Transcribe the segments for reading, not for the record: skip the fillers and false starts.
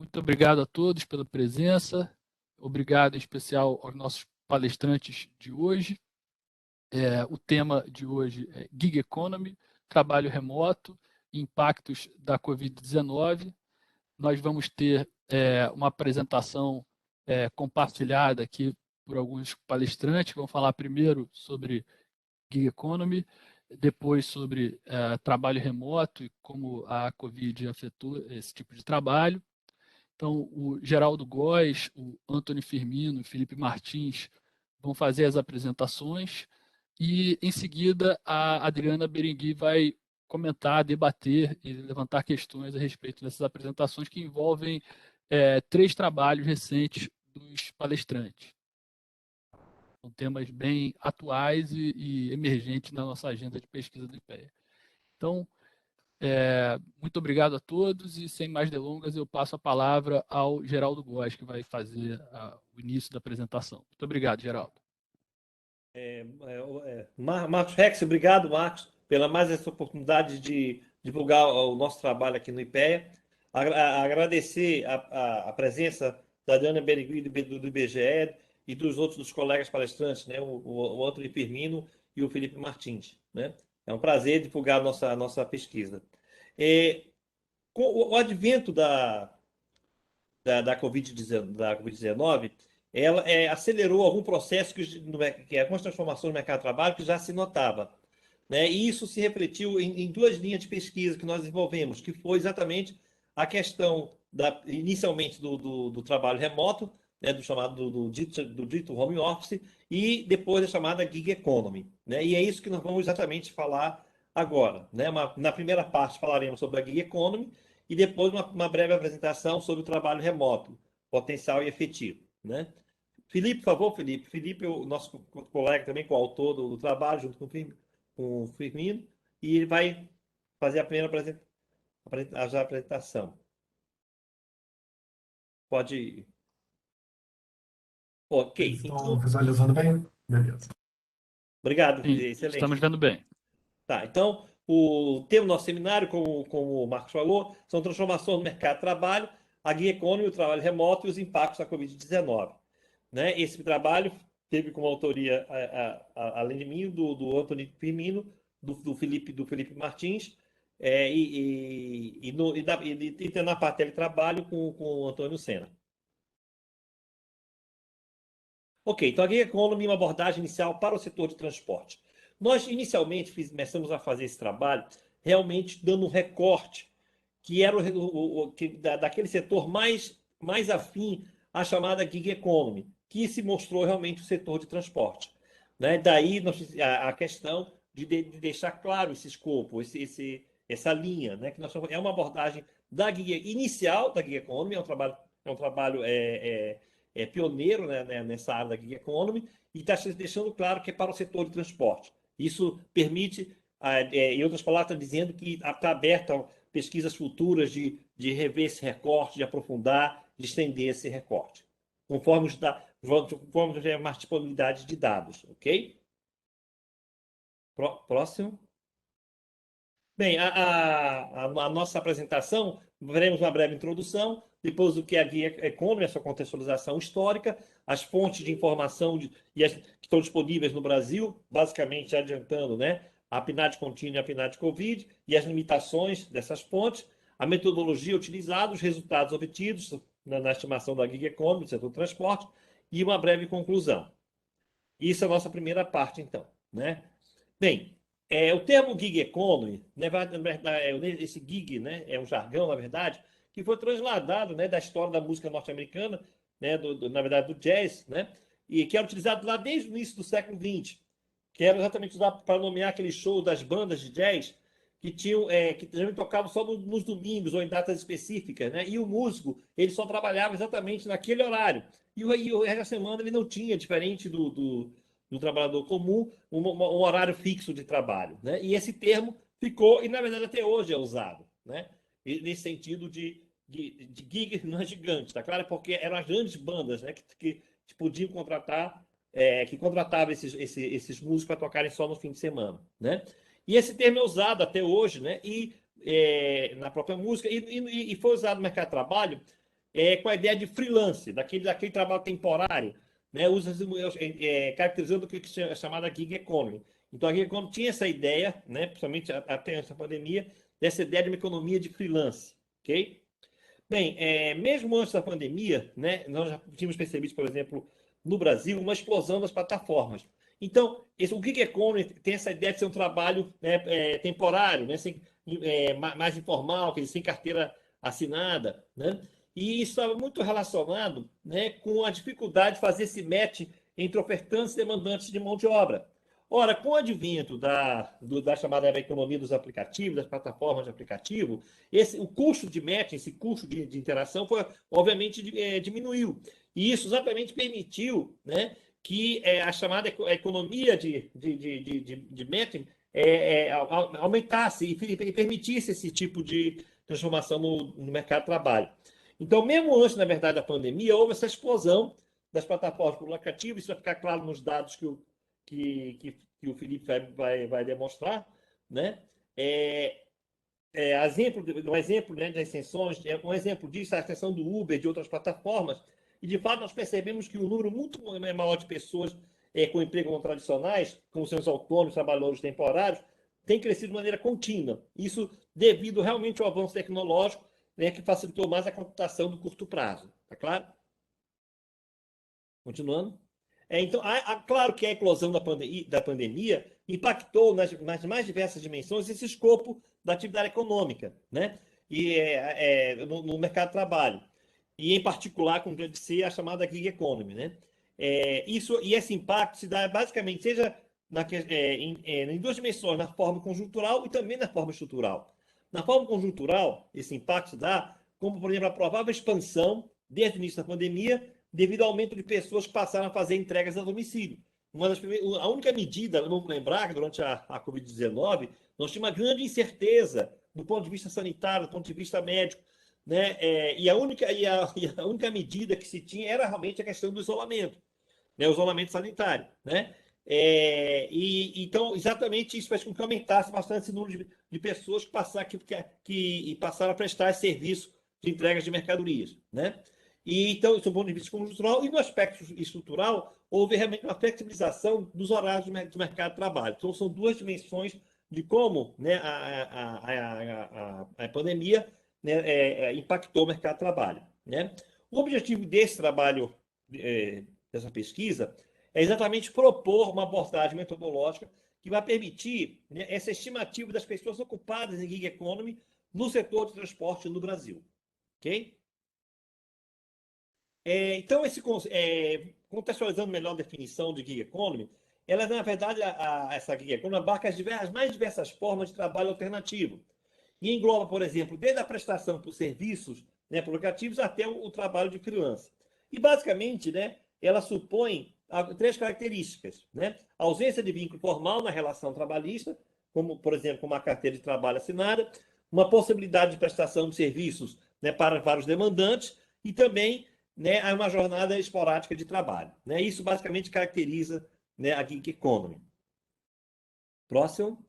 Muito obrigado a todos pela presença. Obrigado em especial aos nossos palestrantes de hoje. O tema de hoje é Gig Economy, trabalho remoto, impactos da Covid-19. Nós vamos ter uma apresentação compartilhada aqui por alguns palestrantes. Vamos falar primeiro sobre Gig Economy, depois sobre trabalho remoto e como a Covid afetou esse tipo de trabalho. Então, o Geraldo Góes, o Antônio Firmino e o Felipe Martins vão fazer as apresentações e, em seguida, a Adriana Berengui vai comentar, debater e levantar questões a respeito dessas apresentações que envolvem 3 trabalhos recentes dos palestrantes. São temas bem atuais e emergentes na nossa agenda de pesquisa do IPEA. Então, muito obrigado a todos e, sem mais delongas, eu passo a palavra ao Geraldo Góes, que vai fazer o início da apresentação. Muito obrigado, Geraldo. Marcos Rex, obrigado, Marcos, pela mais essa oportunidade de divulgar o nosso trabalho aqui no IPEA. Agradecer a presença da Adriana Berengui do IBGE e dos colegas palestrantes, né, o Antônio Firmino e o Felipe Martins, né? É um prazer divulgar a nossa pesquisa. Com o advento da Covid-19, ela acelerou algum processo que é algumas transformações no mercado de trabalho que já se notava, né? E isso se refletiu em 2 linhas de pesquisa que nós desenvolvemos, que foi exatamente a questão inicialmente do trabalho remoto, né, do dito home office, e depois da chamada gig economy, né? E é isso que nós vamos exatamente falar agora, né? Na primeira parte falaremos sobre a gig economy e depois uma breve apresentação sobre o trabalho remoto, potencial e efetivo, né? Felipe, por favor, Felipe. Felipe é o nosso colega também, coautor do trabalho, junto com o Firmino, e ele vai fazer a primeira apresentação. Pode ir. Ok. Estão visualizando bem? Beleza. Obrigado, Sim, excelente. estamos vendo bem. Tá, então, o tema do nosso seminário, como o Marcos falou, são transformações no mercado de trabalho, a gig economy, o trabalho remoto e os impactos da Covid-19. Né? Esse trabalho teve como autoria, além de mim, do Antônio Firmino, do Felipe Martins, e na parte de trabalho com o Antônio Sena. Ok, então a gig economy é uma abordagem inicial para o setor de transporte. Nós, inicialmente, começamos a fazer esse trabalho realmente dando um recorte que era daquele setor mais afim à chamada gig economy, que se mostrou realmente o setor de transporte. Né? Daí a questão de deixar claro esse escopo, essa linha, né? Que é uma abordagem inicial da gig economy, é um trabalho pioneiro, né, nessa área da gig economy, e está deixando claro que é para o setor de transporte. Isso permite, em outras palavras, está dizendo que está aberto a pesquisas futuras de rever esse recorte, de aprofundar, de estender esse recorte, conforme tiver mais disponibilidade de dados, ok? Próximo. Bem, a nossa apresentação, veremos uma breve introdução, depois o que é a Gig Economy, a sua contextualização histórica, as fontes de informação que estão disponíveis no Brasil, basicamente adiantando, né, a PNAD contínua e a PNAD Covid e as limitações dessas fontes, a metodologia utilizada, os resultados obtidos na estimação da Gig Economy, do setor do transporte, e uma breve conclusão. Isso é a nossa primeira parte, então, né? Bem, o termo gig economy, esse gig, né, é um jargão, na verdade, que foi trasladado, né, da história da música norte-americana, né, na verdade do jazz, né, e que era utilizado lá desde o início do século XX, que era exatamente usado para nomear aquele show das bandas de jazz que também tocavam só nos domingos ou em datas específicas, né, e o músico ele só trabalhava exatamente naquele horário, e o resto da semana ele não tinha, diferente do trabalhador comum, um horário fixo de trabalho, né? E esse termo ficou, e na verdade até hoje é usado, né? Nesse sentido de gig não é gigante, tá claro? Porque eram as grandes bandas, né, que podiam contratar, que contratavam esses músicos para tocarem só no fim de semana, né? E esse termo é usado até hoje, né? E na própria música, e foi usado no mercado de trabalho com a ideia de freelance, daquele trabalho temporário, né? Caracterizando o que é chamada gig economy. Então, a gig economy tinha essa ideia, né? Principalmente até essa pandemia, dessa ideia de uma economia de freelance, ok? Bem, mesmo antes da pandemia, né, nós já tínhamos percebido, por exemplo, no Brasil, uma explosão das plataformas. Então, o gig economy tem essa ideia de ser um trabalho, né, temporário, né, mais informal, sem carteira assinada, né? E isso estava muito relacionado, né, com a dificuldade de fazer esse match entre ofertantes e demandantes de mão de obra. Ora, com o advento da chamada economia dos aplicativos, das plataformas de aplicativo, o custo de match, esse custo de interação, obviamente diminuiu. E isso exatamente permitiu, né, que a chamada economia de matching aumentasse e permitisse esse tipo de transformação no mercado de trabalho. Então, mesmo antes, na verdade, da pandemia, houve essa explosão das plataformas por aplicativo. Isso vai ficar claro nos dados que o Felipe vai demonstrar, né? Um exemplo, né, das extensões, um exemplo disso é a extensão do Uber, de outras plataformas, e de fato nós percebemos que um número muito maior de pessoas com emprego não tradicionais, como são os autônomos, trabalhadores temporários, tem crescido de maneira contínua. Isso devido realmente ao avanço tecnológico, né, que facilitou mais a contratação do curto prazo. Tá claro? Continuando. Então, claro que a eclosão da pandemia impactou nas mais diversas dimensões esse escopo da atividade econômica, né? E no mercado de trabalho. E, em particular, como deve ser a chamada gig economy, né? Esse impacto se dá basicamente, seja em duas dimensões, na forma conjuntural e também na forma estrutural. Na forma conjuntural, esse impacto se dá como, por exemplo, a provável expansão, desde o início da pandemia, devido ao aumento de pessoas que passaram a fazer entregas a domicílio. A única medida, vamos lembrar que durante a Covid-19, nós tínhamos uma grande incerteza do ponto de vista sanitário, do ponto de vista médico, né? E a única medida que se tinha era realmente a questão do isolamento, né? O isolamento sanitário, né? Então, exatamente isso fez com que aumentasse bastante esse número de pessoas que passaram a prestar esse serviço de entregas de mercadorias, né? Então, isso é um ponto de vista conjuntural. E no aspecto estrutural, houve realmente uma flexibilização dos horários do mercado de trabalho. Então, são duas dimensões de como, né, a pandemia, né, impactou o mercado de trabalho, né? O objetivo desse trabalho, dessa pesquisa, é exatamente propor uma abordagem metodológica que vai permitir, né, essa estimativa das pessoas ocupadas em gig economy no setor de transporte no Brasil. Ok? Então, contextualizando melhor a definição de gig economy, ela, na verdade, essa gig economy abarca as mais diversas formas de trabalho alternativo. E engloba, por exemplo, desde a prestação por serviços, né, por aplicativos até o trabalho de freelance. E, basicamente, né, ela supõe três características, né? A ausência de vínculo formal na relação trabalhista, como, por exemplo, uma carteira de trabalho assinada, uma possibilidade de prestação de serviços, né, para os demandantes e também, né, uma jornada esporádica de trabalho, né? Isso basicamente caracteriza, né, a gig economy. Próximo.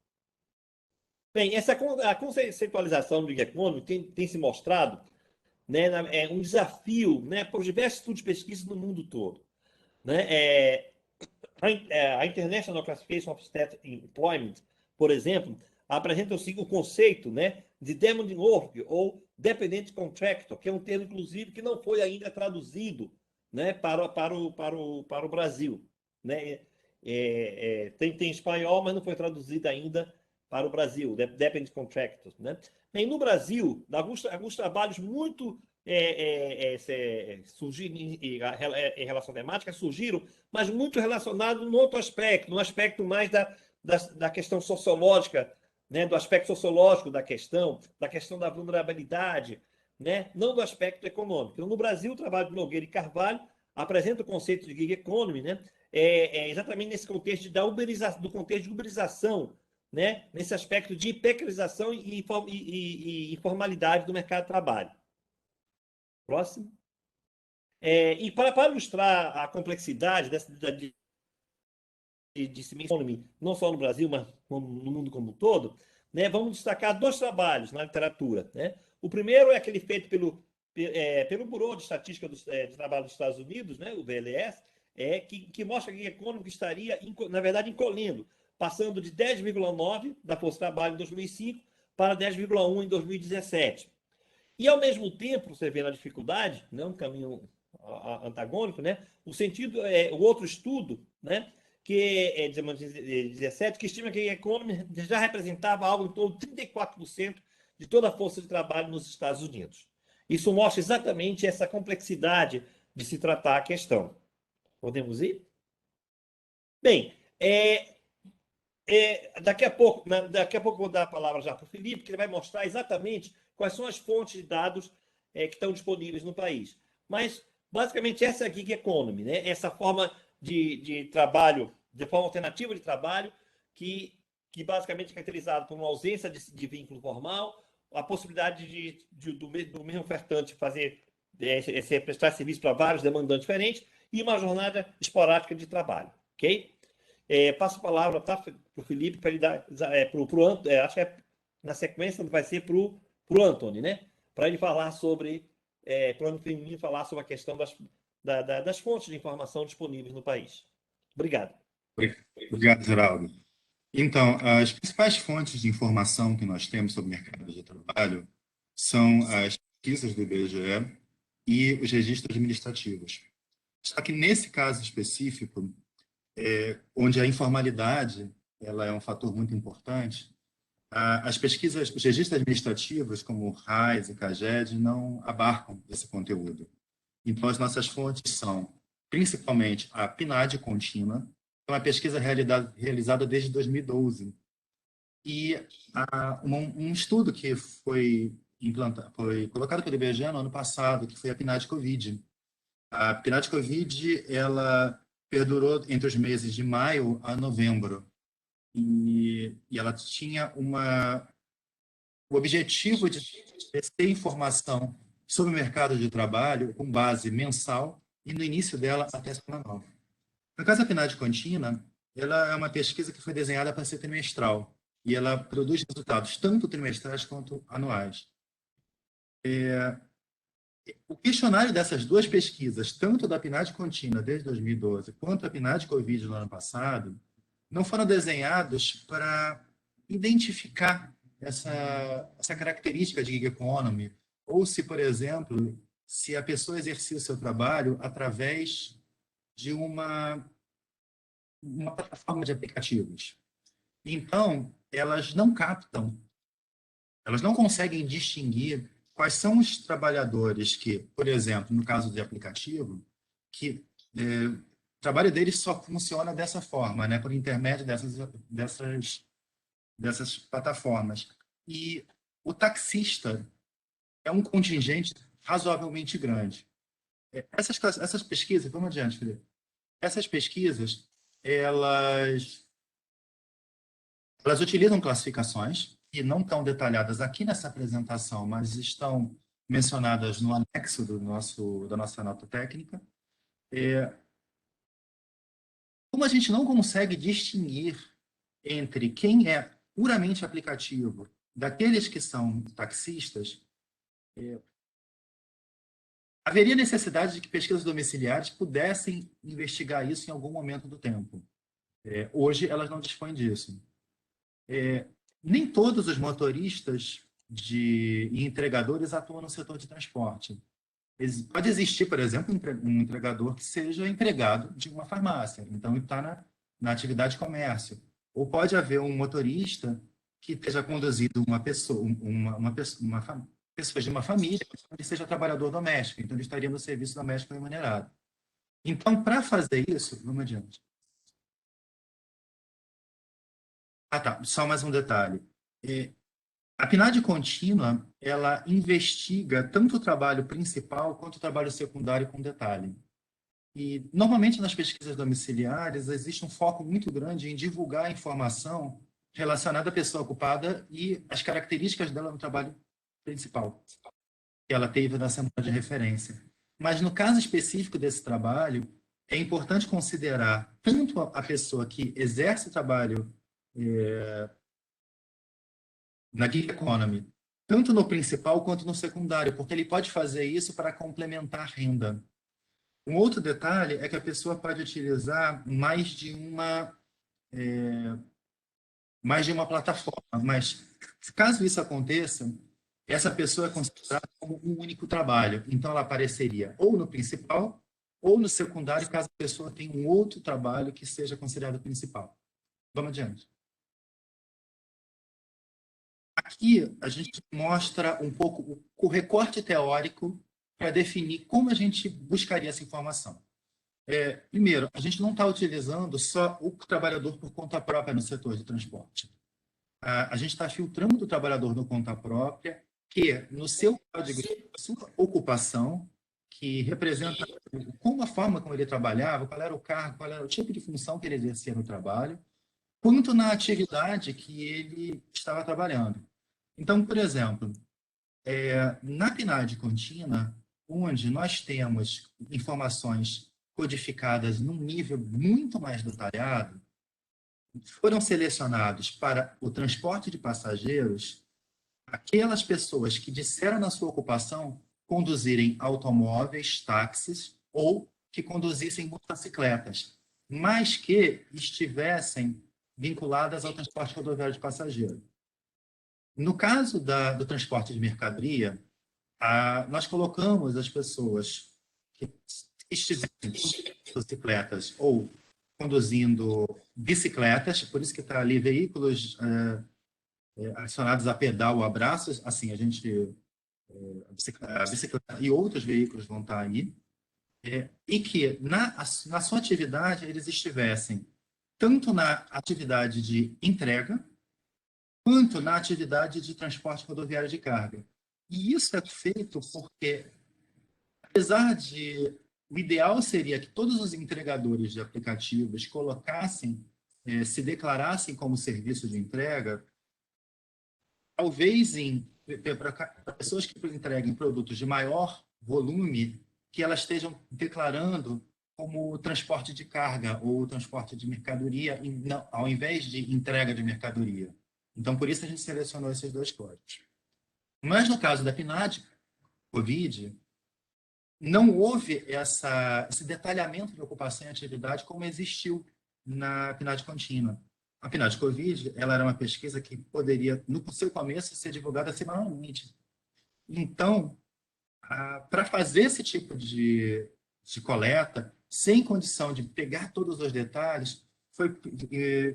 Bem, a conceitualização do gig economy tem se mostrado, né, um desafio, né, por diversos estudos de pesquisa no mundo todo, né? A International Classification of State Employment, por exemplo, apresenta o conceito, né, de demanding work ou dependent contractor, que é um termo, inclusive, que não foi ainda traduzido, né, para o Brasil, né? Tem espanhol, mas não foi traduzido ainda para o Brasil, dependent contractors, né? E no Brasil, alguns trabalhos muito surgiram em relação à temática, surgiram, mas muito relacionado no outro aspecto, no aspecto mais da questão sociológica, né, do aspecto sociológico da questão da vulnerabilidade, né, não do aspecto econômico. Então, no Brasil, o trabalho de Nogueira e Carvalho apresenta o conceito de gig economy, né, exatamente nesse contexto do contexto de uberização, né, nesse aspecto de precarização e informalidade do mercado de trabalho. Próximo. E para ilustrar a complexidade de se economy, não só no Brasil, mas no mundo como um todo, né, vamos destacar dois trabalhos na literatura, né? O primeiro é aquele feito pelo Bureau de Estatística de Trabalho dos Estados Unidos, né, o BLS, que mostra que a econômica estaria, na verdade, encolhendo, passando de 10,9 da força de trabalho em 2005 para 10,1 em 2017. E, ao mesmo tempo, você vê na dificuldade, né, um caminho antagônico, né, o outro estudo, né, que é de 2017, que estima que a economia já representava algo em torno de 34% de toda a força de trabalho nos Estados Unidos. Isso mostra exatamente essa complexidade de se tratar a questão. Podemos ir? Bem, daqui a pouco vou dar a palavra já para o Felipe, que ele vai mostrar exatamente quais são as fontes de dados que estão disponíveis no país. Mas, basicamente, essa é a gig economy, né? Essa forma de trabalho, de forma alternativa de trabalho, que basicamente é caracterizada por uma ausência de vínculo formal, a possibilidade do mesmo ofertante prestar serviço para vários demandantes diferentes e uma jornada esporádica de trabalho, ok? Passo a palavra para o Felipe, para ele dar acho que na sequência vai ser para o Anthony, né? Para ele falar sobre, para o Anthony falar sobre a questão das fontes de informação disponíveis no país. Obrigado. Obrigado, Geraldo. Então, as principais fontes de informação que nós temos sobre o mercado de trabalho são as pesquisas do IBGE e os registros administrativos. Só que nesse caso específico, onde a informalidade ela é um fator muito importante, as pesquisas, os registros administrativos, como o RAIS e CAGED, não abarcam esse conteúdo. Então, as nossas fontes são, principalmente, a PNAD contínua, é uma pesquisa realizada desde 2012, e um estudo que foi colocado pelo IBGE no ano passado, que foi a PNAD Covid. A PNAD Covid, ela perdurou entre os meses de maio a novembro, e ela tinha o objetivo de ter informação sobre o mercado de trabalho com base mensal e no início dela até semanal. No caso da PNAD contínua, ela é uma pesquisa que foi desenhada para ser trimestral e ela produz resultados tanto trimestrais quanto anuais. O questionário dessas duas pesquisas, tanto da PNAD contínua desde 2012 quanto a PNAD Covid no ano passado, não foram desenhados para identificar essa característica de gig economy, ou se, por exemplo, se a pessoa exercia o seu trabalho através de uma plataforma de aplicativos. Então, elas não captam, elas não conseguem distinguir quais são os trabalhadores que, por exemplo, no caso de aplicativo, que o trabalho deles só funciona dessa forma, né, por intermédio dessas plataformas. E o taxista é um contingente razoavelmente grande. Essas pesquisas, vamos adiante, Felipe. Essas pesquisas, elas utilizam classificações que não estão detalhadas aqui nessa apresentação, mas estão mencionadas no anexo da nossa nota técnica. Como a gente não consegue distinguir entre quem é puramente aplicativo daqueles que são taxistas, haveria necessidade de que pesquisas domiciliares pudessem investigar isso em algum momento do tempo. Hoje, elas não dispõem disso. Nem todos os motoristas e entregadores atuam no setor de transporte. Pode existir, por exemplo, um entregador que seja empregado de uma farmácia, então ele está na atividade de comércio. Ou pode haver um motorista que esteja conduzindo uma pessoa de uma família, ele seja trabalhador doméstico, então ele estaria no serviço doméstico remunerado. Então, para fazer isso, vamos adiante. Tá, só mais um detalhe. A PNAD contínua, ela investiga tanto o trabalho principal quanto o trabalho secundário com detalhe. E, normalmente, nas pesquisas domiciliares, existe um foco muito grande em divulgar a informação relacionada à pessoa ocupada e as características dela no trabalho principal que ela teve na semana de referência. Mas, no caso específico desse trabalho, é importante considerar tanto a pessoa que exerce o trabalho na gig economy, tanto no principal quanto no secundário, porque ele pode fazer isso para complementar a renda. Um outro detalhe é que a pessoa pode utilizar mais de uma plataforma, mas caso isso aconteça, essa pessoa é considerada como um único trabalho. Então, ela apareceria ou no principal ou no secundário, caso a pessoa tenha um outro trabalho que seja considerado principal. Vamos adiante. Aqui, a gente mostra um pouco o recorte teórico para definir como a gente buscaria essa informação. Primeiro, a gente não está utilizando só o trabalhador por conta própria no setor de transporte. A gente está filtrando o trabalhador por conta própria, que no seu código, a sua ocupação, que representa como a forma como ele trabalhava, qual era o cargo, qual era o tipo de função que ele exercia no trabalho, quanto na atividade que ele estava trabalhando. Então, por exemplo, na PNAD contínua, onde nós temos informações codificadas num nível muito mais detalhado, foram selecionados para o transporte de passageiros aquelas pessoas que disseram na sua ocupação conduzirem automóveis, táxis ou que conduzissem motocicletas, mas que estivessem vinculadas ao transporte rodoviário de passageiro. No caso do transporte de mercadoria, nós colocamos as pessoas que estivessem conduzindo motocicletas ou conduzindo bicicletas, por isso que está ali veículos adicionados a pedal ou a braços, assim, a bicicleta e outros veículos vão estar aí, e que na sua atividade eles estivessem tanto na atividade de entrega, quanto na atividade de transporte rodoviário de carga. E isso é feito porque, apesar de o ideal seria que todos os entregadores de aplicativos colocassem, se declarassem como serviço de entrega, talvez para pessoas que entreguem produtos de maior volume, que elas estejam declarando como transporte de carga ou transporte de mercadoria, ao invés de entrega de mercadoria. Então, por isso a gente selecionou esses dois códigos. Mas no caso da PNAD, Covid, não houve esse detalhamento de ocupação e atividade como existiu na PNAD contínua. A PNAD Covid, ela era uma pesquisa que poderia, no seu começo, ser divulgada semanalmente. Então, para fazer esse tipo de coleta, sem condição de pegar todos os detalhes, foi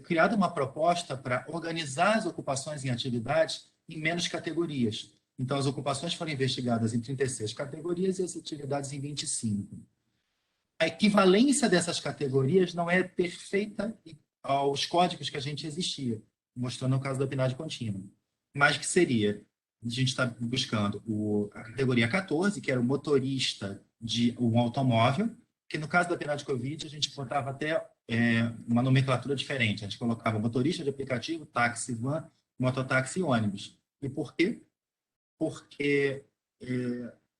criada uma proposta para organizar as ocupações em atividades em menos categorias. Então, as ocupações foram investigadas em 36 categorias e as atividades em 25. A equivalência dessas categorias não é perfeita aos códigos que a gente existia, mostrando o caso da PNAD contínua. Mas que seria, a gente está buscando a categoria 14, que era o motorista de um automóvel, que no caso da PNAD Covid a gente botava até uma nomenclatura diferente. A gente colocava motorista de aplicativo, táxi, van, mototáxi e ônibus. E por quê? Porque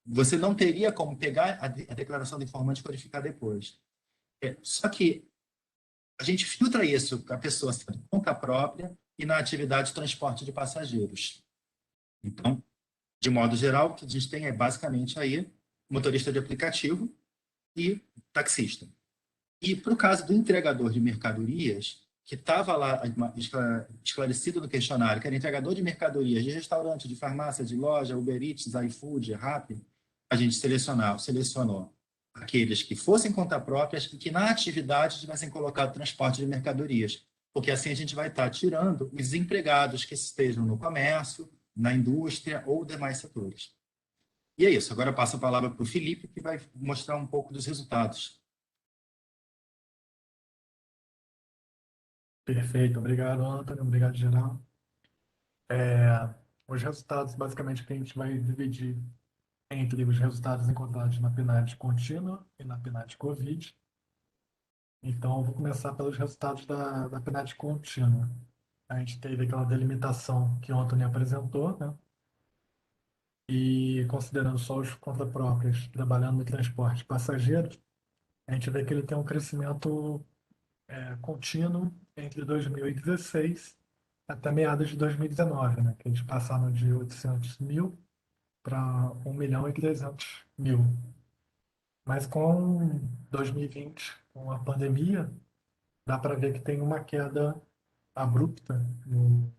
você não teria como pegar a declaração do informante e codificar depois. Só que a gente filtra isso, a pessoa sendo conta própria e na atividade de transporte de passageiros. Então, de modo geral, o que a gente tem é basicamente aí motorista de aplicativo e taxista. E para o caso do entregador de mercadorias, que estava lá esclarecido no questionário, que era entregador de mercadorias de restaurante, de farmácia, de loja, Uber Eats, iFood, Rappi, a gente selecionou aqueles que fossem conta próprias e que na atividade tivessem colocado transporte de mercadorias, porque assim a gente vai estar tirando os empregados que estejam no comércio, na indústria ou demais setores. E é isso. Agora eu passo a palavra para o Felipe, que vai mostrar um pouco dos resultados. Perfeito, obrigado, Antônio, obrigado, geral. Os resultados, basicamente, que a gente vai dividir entre os resultados encontrados na PNAD contínua e na PNAD Covid. Então, eu vou começar pelos resultados da PNAD contínua. A gente teve aquela delimitação que o Antônio apresentou, né? E considerando só os conta próprias trabalhando no transporte de passageiros, a gente vê que ele tem um crescimento contínuo entre 2016 até meados de 2019, né? Que eles passaram de 800 mil para 1.300.000. Mas com 2020, com a pandemia, dá para ver que tem uma queda abrupta no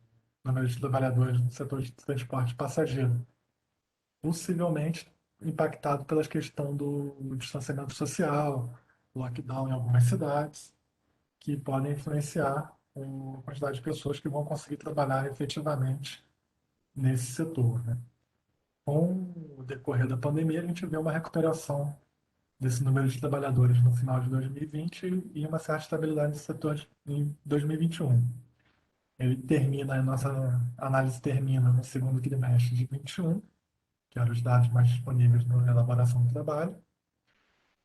número de trabalhadores no setor de transporte passageiro, possivelmente impactado pela questão do distanciamento social, lockdown em algumas cidades, que podem influenciar a quantidade de pessoas que vão conseguir trabalhar efetivamente nesse setor, né? Com o decorrer da pandemia, a gente vê uma recuperação desse número de trabalhadores no final de 2020 e uma certa estabilidade do setor em 2021. Ele termina, a nossa análise termina no segundo trimestre de 21, que eram os dados mais disponíveis na elaboração do trabalho.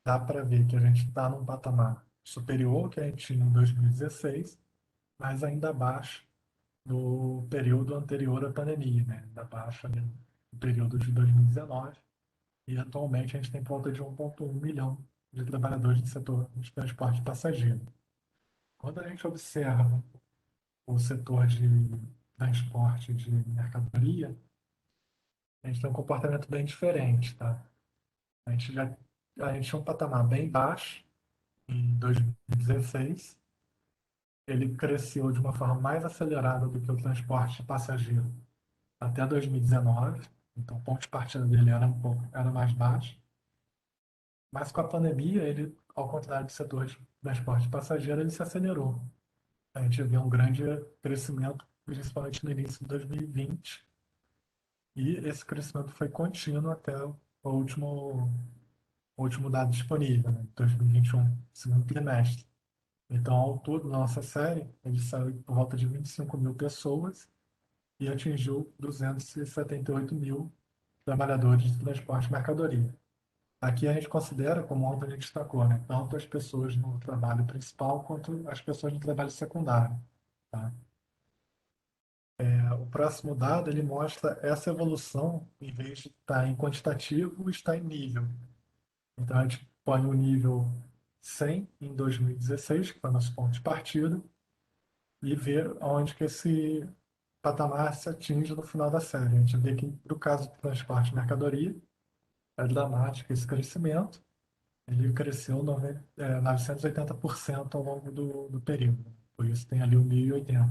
Dá para ver que a gente está num patamar superior ao que a gente tinha em 2016, mas ainda abaixo do período anterior à pandemia, né? Ainda abaixo ali do período de 2019. E atualmente a gente tem por volta de 1,1 milhão de trabalhadores do setor de transporte passageiro. Quando a gente observa o setor de transporte de mercadoria, a gente tem um comportamento bem diferente, tá? A gente tinha um patamar bem baixo em 2016. Ele cresceu de uma forma mais acelerada do que o transporte passageiro até 2019. Então, o ponto de partida dele era mais baixo. Mas com a pandemia, ele, ao contrário do setor de transporte passageiro, ele se acelerou. A gente viu um grande crescimento, principalmente no início de 2020, e esse crescimento foi contínuo até o último dado disponível, né, 2021, segundo trimestre. Então, ao todo, na nossa série, ele saiu por volta de 25 mil pessoas e atingiu 278 mil trabalhadores de transporte e mercadoria. Aqui a gente considera, como ontem a gente destacou, né, tanto as pessoas no trabalho principal quanto as pessoas no trabalho secundário. Tá? O próximo dado ele mostra essa evolução, em vez de estar em quantitativo, está em nível. Então a gente põe o nível 100 em 2016, que foi o nosso ponto de partida, e ver onde que esse patamar se atinge no final da série. A gente vê que, no caso do transporte de mercadoria, é dramático esse crescimento. Ele cresceu 980% ao longo do período. Por isso tem ali o 1.080.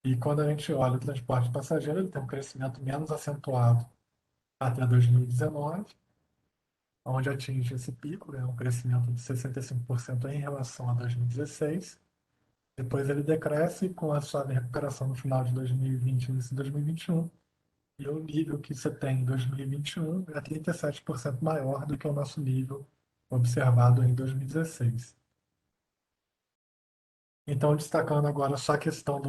E quando a gente olha o transporte passageiro, ele tem um crescimento menos acentuado até 2019, onde atinge esse pico, um crescimento de 65% em relação a 2016. Depois ele decresce com a sua recuperação no final de 2020 e início de 2021. E o nível que você tem em 2021 é 37% maior do que o nosso nível observado em 2016. Então, destacando agora só a questão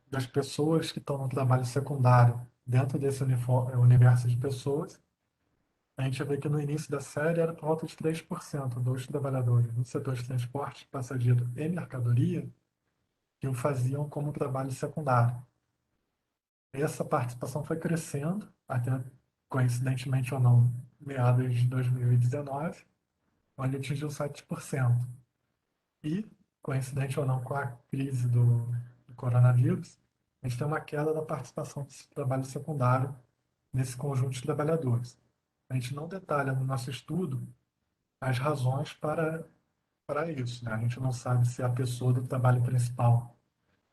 das pessoas que estão no trabalho secundário dentro desse universo de pessoas, a gente vê que no início da série era por volta de 3% dos trabalhadores no setor de transporte, passageiro e mercadoria que o faziam como trabalho secundário. Essa participação foi crescendo até, coincidentemente ou não, meados de 2019, onde atingiu 7%. E, coincidente ou não com a crise do coronavírus, a gente tem uma queda da participação desse trabalho secundário nesse conjunto de trabalhadores. A gente não detalha no nosso estudo as razões para isso, né? A gente não sabe se a pessoa do trabalho principal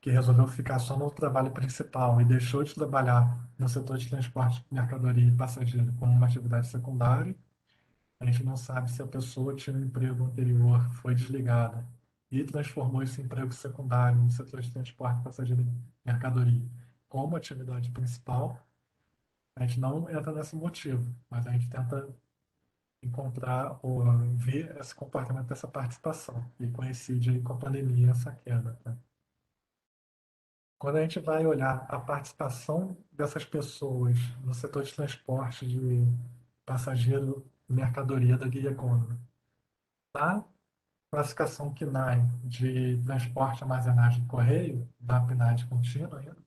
que resolveu ficar só no trabalho principal e deixou de trabalhar no setor de transporte, mercadoria e passageiro como uma atividade secundária. A gente não sabe se a pessoa tinha um emprego anterior, foi desligada e transformou esse emprego secundário no setor de transporte, passageiro e mercadoria como atividade principal. A gente não entra nesse motivo, mas a gente tenta encontrar ou ver esse comportamento dessa participação e coincide aí com a pandemia essa queda. Tá? Quando a gente vai olhar a participação dessas pessoas no setor de transporte de passageiro e mercadoria da Gig Economy, na classificação KNAI de transporte, armazenagem e correio, da PNAD contínua ainda,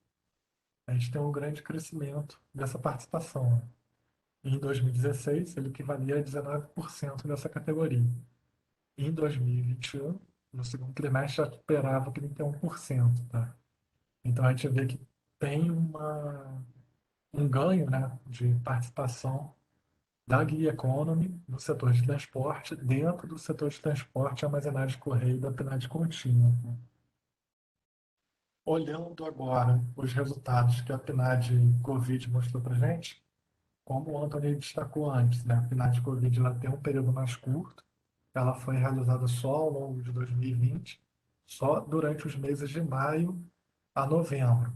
a gente tem um grande crescimento dessa participação. Em 2016, ele equivalia a 19% dessa categoria. Em 2021, no segundo trimestre, já superava 31%. Tá? Então, a gente vê que tem um ganho, né, de participação da Gig Economy no setor de transporte, dentro do setor de transporte, armazenagem de correio da PNAD contínua. Olhando agora os resultados que a PNAD Covid mostrou para a gente, como o Anthony destacou antes, né, a PNAD Covid ela tem um período mais curto, ela foi realizada só ao longo de 2020, só durante os meses de maio a novembro.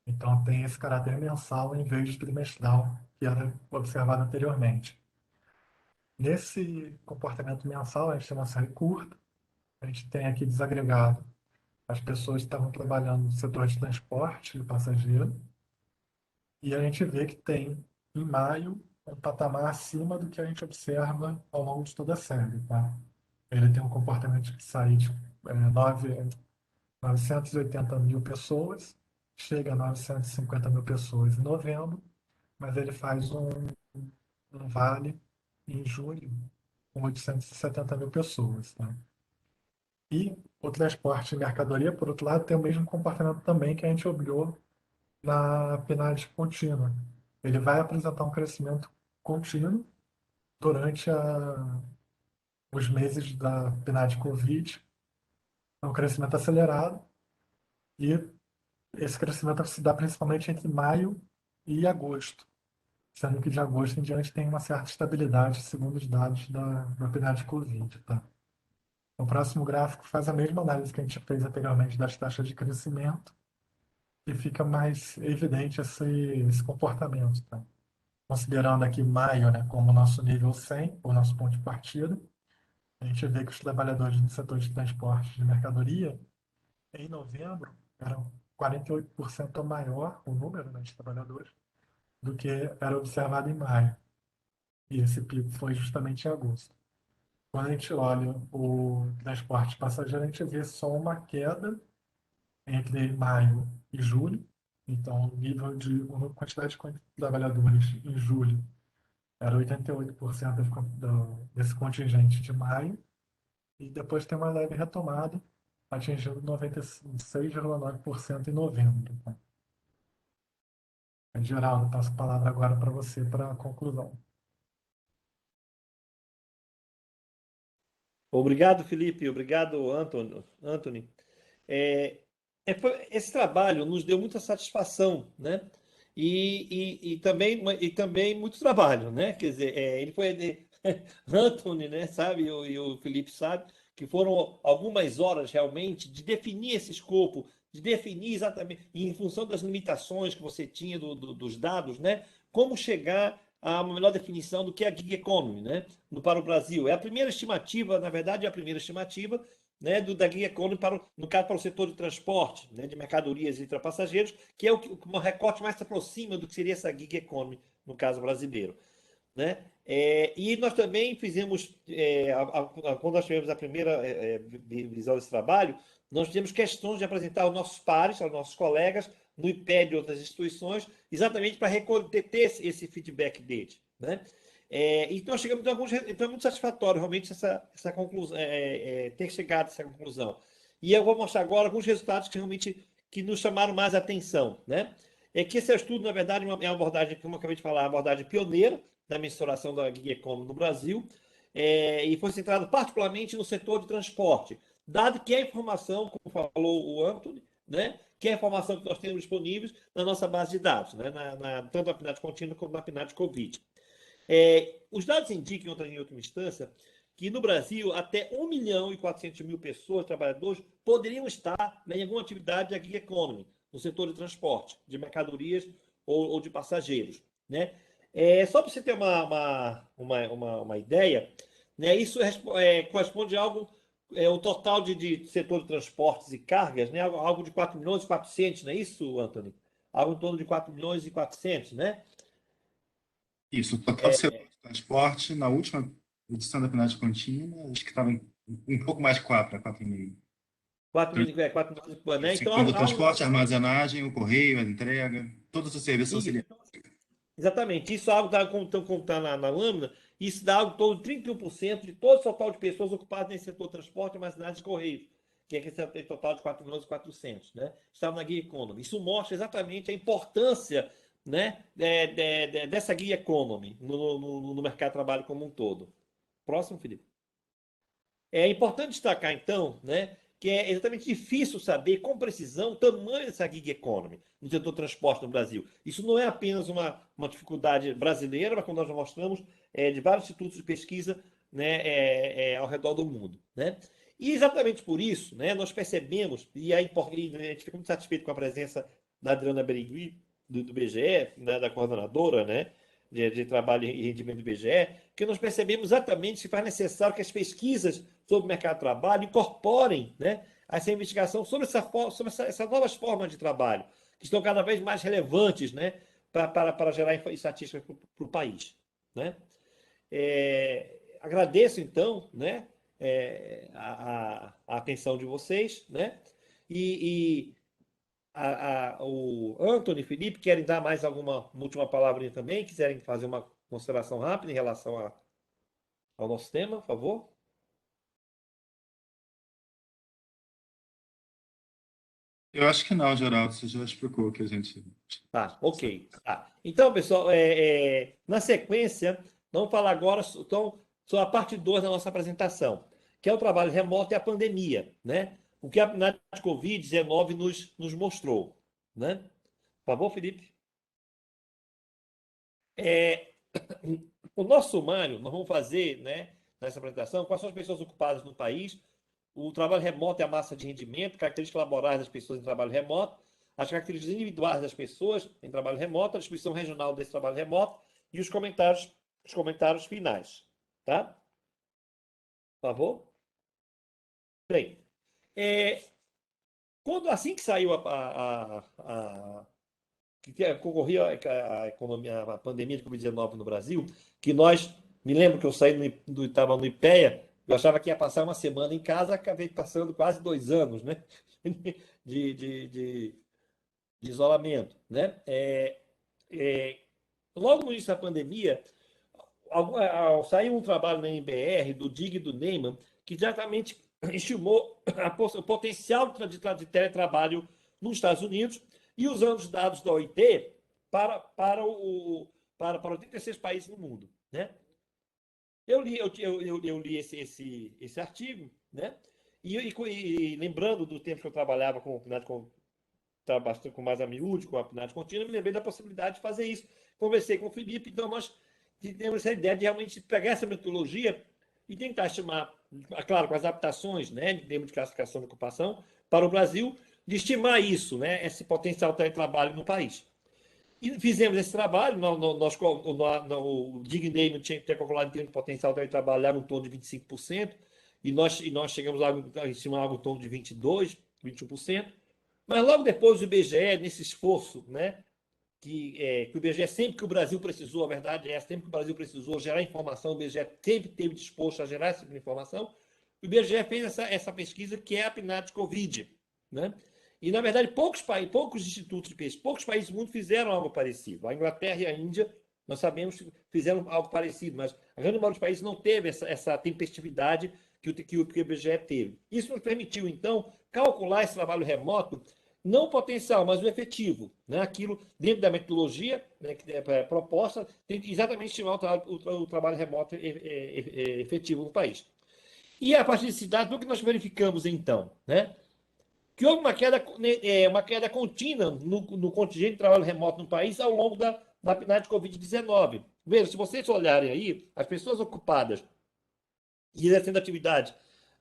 Então, tem esse caráter mensal em vez de trimestral, que era observado anteriormente. Nesse comportamento mensal, a gente tem uma série curta, a gente tem aqui desagregado as pessoas que estavam trabalhando no setor de transporte de passageiro, e a gente vê que tem, em maio, um patamar acima do que a gente observa ao longo de toda a série. Tá? Ele tem um comportamento que sai de 980 mil pessoas, chega a 950 mil pessoas em novembro, mas ele faz um vale em julho com 870 mil pessoas. Tá? E o transporte de mercadoria, por outro lado, tem o mesmo comportamento também que a gente olhou na PNAD contínua. Ele vai apresentar um crescimento contínuo durante os meses da PNAD Covid, é um crescimento acelerado, e esse crescimento se dá principalmente entre maio e agosto, sendo que de agosto em diante tem uma certa estabilidade, segundo os dados da PNAD Covid. Tá? O próximo gráfico faz a mesma análise que a gente fez anteriormente das taxas de crescimento e fica mais evidente esse comportamento. Tá? Considerando aqui maio, né, como nosso nível 100, o nosso ponto de partida, a gente vê que os trabalhadores do setor de transporte de mercadoria, em novembro, eram 48% maior o número, né, de trabalhadores do que era observado em maio. E esse pico foi justamente em agosto. Quando a gente olha o transporte passageiro, a gente vê só uma queda entre maio e julho. Então, o nível de quantidade de trabalhadores em julho era 88% desse contingente de maio, e depois tem uma leve retomada, atingindo 96,9% em novembro. Tá? Geraldo, passo a palavra agora para você para a conclusão. Obrigado, Felipe. Obrigado, Anthony. É, esse trabalho nos deu muita satisfação, né? E também muito trabalho, né? Quer dizer, ele foi Anthony, né? Sabe, e o Felipe sabe que foram algumas horas realmente de definir esse escopo, de definir exatamente, em função das limitações que você tinha dos dados, né? Como chegar a uma melhor definição do que é a gig economy, né? Para o Brasil. É a primeira estimativa, na verdade, é a primeira estimativa, né, da gig economy, no caso, para o setor de transporte, né, de mercadorias e passageiros, que é o recorte mais se aproxima do que seria essa gig economy, no caso brasileiro. Né? E nós também fizemos, quando nós tivemos a primeira visão desse trabalho, nós tivemos questões de apresentar aos nossos pares, aos nossos colegas, no IPED e outras instituições, exatamente para ter esse feedback deles. Né? Então, chegamos a alguns. Então, é muito satisfatório realmente essa conclusão, ter chegado a essa conclusão. E eu vou mostrar agora alguns resultados que realmente nos chamaram mais a atenção. Né? É que esse estudo, na verdade, é uma abordagem, como eu acabei de falar, uma abordagem pioneira da mensuração da gig economy no Brasil, e foi centrado particularmente no setor de transporte, dado que a informação, como falou o Anthony, né, que é a informação que nós temos disponíveis na nossa base de dados, né, tanto na PNAD contínua como na PNAD Covid. Os dados indicam, em última instância, que no Brasil até 1.400.000 pessoas, trabalhadores, poderiam estar, né, em alguma atividade da gig economy, no setor de transporte, de mercadorias ou de passageiros. Né? Só para você ter uma ideia, né, isso corresponde a algo, o total de setor de transportes e cargas, né, algo de 4.400.000, não é isso, Anthony? Algo em torno de 4.400.000, né? Isso, o total do setor de transporte, na última edição da PNAD contínua, acho que estava um pouco mais de 4,5. 4.000, né? Então, Incluindo o transporte, a armazenagem, o correio, a entrega, todos os serviços auxiliares. Exatamente. Isso é algo como está na lâmina, isso dá algo em torno de 31% de todo o total de pessoas ocupadas nesse setor de transporte, armazenagem e correio. que é esse total de 4.400.000, né? Estava na Guia Economy. Isso mostra exatamente a importância, né, dessa Guia Economy no mercado de trabalho como um todo. Próximo, Felipe. É importante destacar, então, né, que é exatamente difícil saber com precisão o tamanho dessa gig economy no setor transporte no Brasil. Isso não é apenas uma dificuldade brasileira, mas como nós já mostramos, de vários institutos de pesquisa, né, ao redor do mundo. Né? E exatamente por isso, né, nós percebemos, e a gente fica muito satisfeito com a presença da Adriana Berigui, do BGE, né, da coordenadora, né, de trabalho e rendimento do BGE, que nós percebemos exatamente que faz necessário que as pesquisas sobre o mercado de trabalho incorporem, né, essa investigação sobre essas novas formas de trabalho, que estão cada vez mais relevantes, né, para gerar estatísticas para o país. Né? Agradeço, então, né, a atenção de vocês, né, o Antônio e Felipe querem dar mais alguma última palavrinha também? Quiserem fazer uma consideração rápida em relação ao nosso tema, por favor? Eu acho que não, Geraldo, você já explicou o que a gente... Tá, ok. Tá. Então, pessoal, na sequência, vamos falar agora então, sobre a parte 2 da nossa apresentação, que é o trabalho remoto e a pandemia, né? O que a Covid-19 nos mostrou. Né? Por favor, Felipe. O nosso sumário, nós vamos fazer, né, nessa apresentação, quais são as pessoas ocupadas no país, o trabalho remoto e a massa de rendimento, características laborais das pessoas em trabalho remoto, as características individuais das pessoas em trabalho remoto, a distribuição regional desse trabalho remoto e os comentários finais. Tá? Por favor? Bem, assim que saiu que concorria a economia, a pandemia de Covid-19 no Brasil, que me lembro que eu saí estava no IPEA, eu achava que ia passar uma semana em casa, acabei passando quase 2 anos, né, de isolamento, né. Logo no início da pandemia, saiu um trabalho na NBR, do DIG e do Neyman, que diretamente estimou o potencial de teletrabalho nos Estados Unidos e usando os dados da OIT para 86 países no mundo. Né? Eu li esse artigo, né? E lembrando do tempo que eu trabalhava com mais a miúde, com a PNAD contínua, me lembrei da possibilidade de fazer isso. Conversei com o Felipe, então nós tivemos essa ideia de realmente pegar essa metodologia e tentar estimar, claro, com as adaptações, né, de termos de classificação de ocupação para o Brasil, de estimar isso, né, esse potencial de teletrabalho no país. E fizemos esse trabalho, o Dignei tinha calculado em termos de potencial de teletrabalho em torno de 25%, e nós chegamos lá a estimar algo em torno de 22%, 21%. Mas logo depois o IBGE, nesse esforço, né, que o IBGE, sempre que o Brasil precisou, a verdade é essa, sempre que o Brasil precisou gerar informação, o IBGE sempre esteve disposto a gerar essa informação, o IBGE fez essa pesquisa que é a PNAD Covid. Né? E, na verdade, poucos institutos de pesquisa, poucos países do mundo fizeram algo parecido. A Inglaterra e a Índia, nós sabemos que fizeram algo parecido, mas a grande maioria dos países não teve essa tempestividade que o IBGE teve. Isso nos permitiu, então, calcular esse trabalho remoto, não o potencial, mas o efetivo. Né? Aquilo dentro da metodologia, né, que é proposta, tem que exatamente estimar o trabalho remoto efetivo no país. E a partir desse dado, o que nós verificamos, então? Né? Que houve uma queda contínua no contingente de trabalho remoto no país ao longo da PNAD Covid-19. Veja, se vocês olharem aí, as pessoas ocupadas e exercendo atividade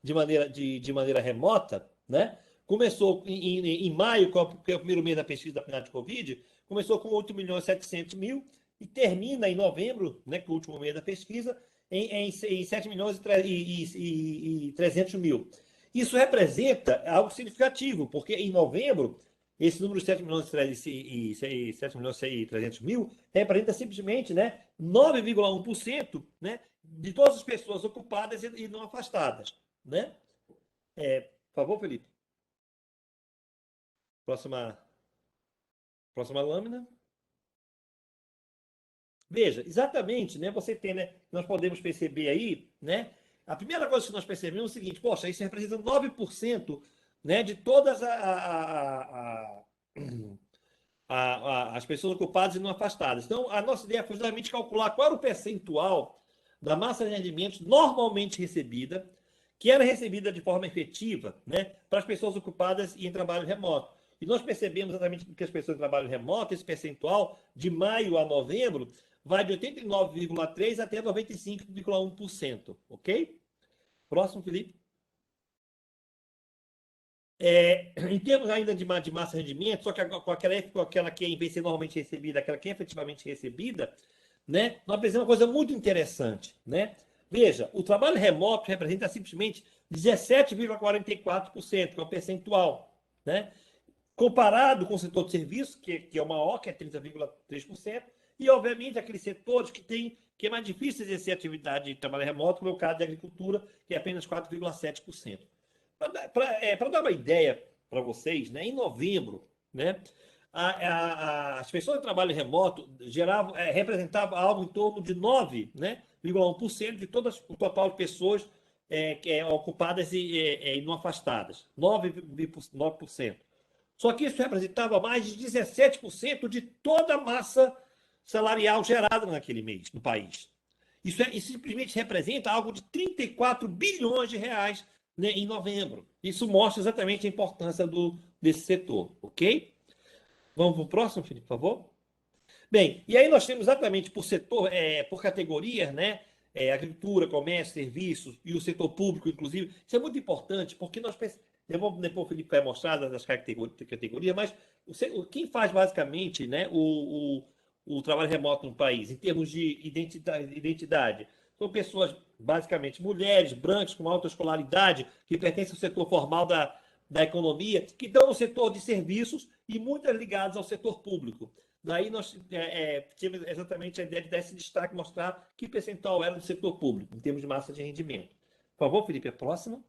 de maneira remota, né? Começou em maio, que é o primeiro mês da pesquisa da PNAD Covid, começou com 8.700.000 e termina em novembro, né, que é o último mês da pesquisa, em 7.300.000. Isso representa algo significativo, porque em novembro, esse número de 7.300.000 representa simplesmente, né, 9,1%, né, de todas as pessoas ocupadas e não afastadas. Né? Por favor, Felipe. Próxima lâmina. Veja, exatamente, né? Você tem, né? Nós podemos perceber aí, né? A primeira coisa que nós percebemos é o seguinte: poxa, isso representa 9% né, de todas as pessoas ocupadas e não afastadas. Então, a nossa ideia foi justamente calcular qual era o percentual da massa de rendimentos normalmente recebida, que era recebida de forma efetiva, né, para as pessoas ocupadas e em trabalho remoto. E nós percebemos exatamente que as pessoas em trabalho remoto, esse percentual, de maio a novembro, vai de 89,3% até 95,1%. Ok? Próximo, Felipe. Em termos ainda de massa de rendimento, só que com aquela que em vez de ser normalmente recebida, aquela que é efetivamente recebida, né, nós percebemos uma coisa muito interessante. Né? Veja, o trabalho remoto representa simplesmente 17,44%, que é o percentual. Né? Comparado com o setor de serviços, que é o maior, que é 30,3%, e, obviamente, aqueles setores que é mais difícil exercer atividade de trabalho remoto, como é o caso da agricultura, que é apenas 4,7%. Para dar uma ideia para vocês, né, em novembro, né, as pessoas de trabalho remoto representavam algo em torno de 9,1% de todas o total de pessoas ocupadas e não afastadas. 9%. Só que isso representava mais de 17% de toda a massa salarial gerada naquele mês no país. Isso simplesmente representa algo de 34 bilhões de reais, né, em novembro. Isso mostra exatamente a importância desse setor, ok? Vamos para o próximo, Felipe, por favor. Bem, e aí nós temos exatamente por setor, por categorias, né? Agricultura, comércio, serviços e o setor público, inclusive. Isso é muito importante, porque nós pensamos. Depois o Felipe vai mostrar das categorias, mas quem faz basicamente, né, o trabalho remoto no país, em termos de identidade, são pessoas, basicamente, mulheres, brancas, com alta escolaridade, que pertencem ao setor formal da economia, que estão no setor de serviços e muitas ligadas ao setor público. Daí nós tivemos exatamente a ideia de dar esse destaque, mostrar que percentual era do setor público, em termos de massa de rendimento. Por favor, Felipe, a próxima.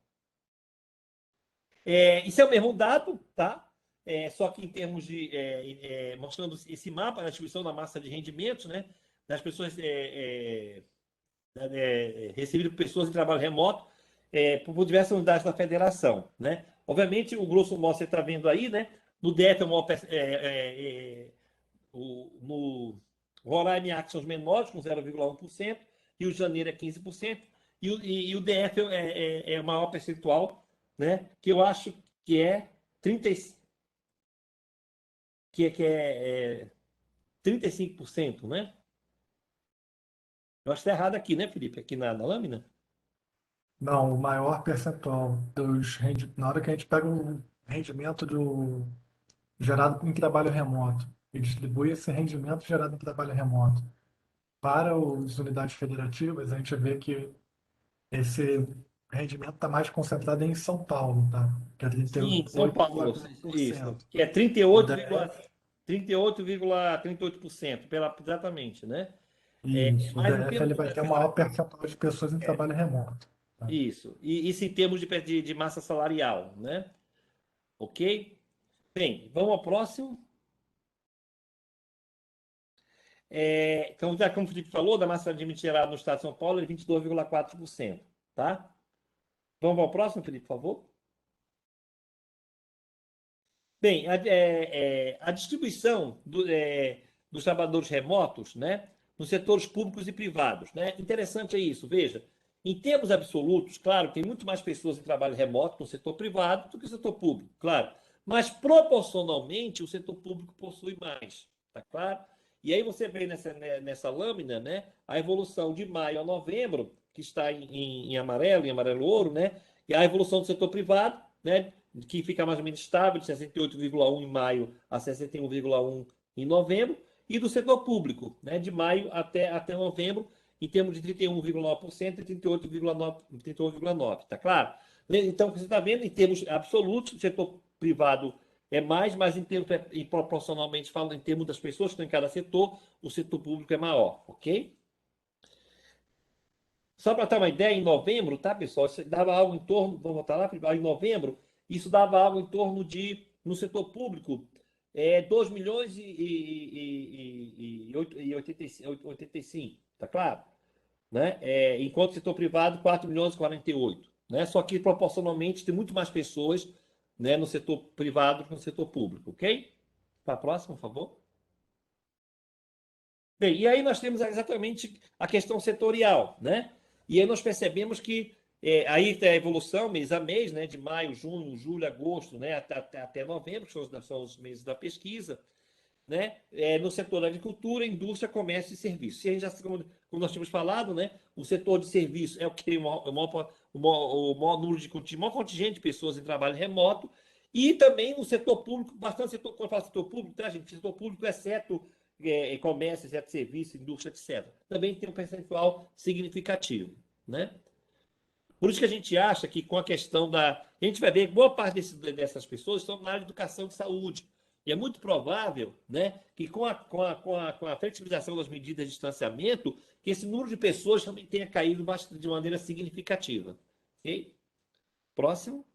Isso é o mesmo dado, tá? Só que em termos de mostrando esse mapa da distribuição da massa de rendimentos, né? Das pessoas recebidas por pessoas em trabalho remoto, por diversas unidades da federação, né? Obviamente, o grosso modo você está vendo aí, né? No DF é o maior, no Roraima e Acre são os menores, com 0,1%, Rio de Janeiro é 15%, e o DF é o maior percentual, né? Que eu acho que é 35%, né? Eu acho que está errado aqui, né, Felipe? Aqui na lâmina. Não, o maior percentual na hora que a gente pega o rendimento gerado em trabalho remoto e distribui esse rendimento gerado em trabalho remoto para as unidades federativas, a gente vê que esse rendimento está mais concentrado em São Paulo, tá? Que é Sim, São Paulo, isso. 38,4%. Que é 38%, exatamente, né? Isso, o Mas em DF termos ele vai ter o maior percentual de pessoas em trabalho remoto. Tá? isso. E isso em termos de massa salarial, né? Ok? Bem, vamos ao próximo. Então, já como o Felipe falou, da massa de gerada no estado de São Paulo é 22,4%. Tá? Vamos ao próximo, Felipe, por favor. Bem, a distribuição dos trabalhadores remotos, né, nos setores públicos e privados. Né? Interessante é isso, veja. Em termos absolutos, claro, tem muito mais pessoas em trabalho remoto no setor privado do que no setor público, claro. Mas, proporcionalmente, o setor público possui mais, tá claro? E aí você vê nessa lâmina, né, a evolução de maio a novembro, que está em amarelo ouro, né, e a evolução do setor privado, né, que fica mais ou menos estável, de 68,1 em maio a 61,1 em novembro, e do setor público, né, de maio até novembro, em termos de 31,9% e 38,9%, tá claro? Então, você está vendo, em termos absolutos, o setor privado é mais, mas e proporcionalmente falando, em termos das pessoas que estão em cada setor, o setor público é maior, ok? Só para ter uma ideia, em novembro, tá, pessoal? Isso dava algo em torno, vamos voltar lá, em novembro, isso dava algo em torno de, no setor público, 2 milhões e 85, tá claro? Né? Enquanto o setor privado, 4 milhões e 48. Né? Só que proporcionalmente tem muito mais pessoas né, no setor privado que no setor público, ok? Para a próxima, por favor. Bem, e aí nós temos exatamente a questão setorial, né? E aí nós percebemos que aí tem a evolução mês a mês, né? De maio, junho, julho, agosto, né? Até novembro, que são os meses da pesquisa, né? No setor da agricultura, indústria, comércio e serviços. E a gente já, como nós tínhamos falado, né? O setor de serviços é o que tem o maior número o maior contingente de pessoas em trabalho remoto. E também o setor público, bastante setor, quando eu falo setor público, tá, gente? Setor público, exceto comércio, exceto serviço, indústria, etc. Também tem um percentual significativo, né? Por isso que a gente acha que com a questão da... A gente vai ver que boa parte dessas pessoas estão na área de educação e saúde. E é muito provável, né, que com a flexibilização das medidas de distanciamento, que esse número de pessoas também tenha caído de maneira significativa. Ok? Próximo.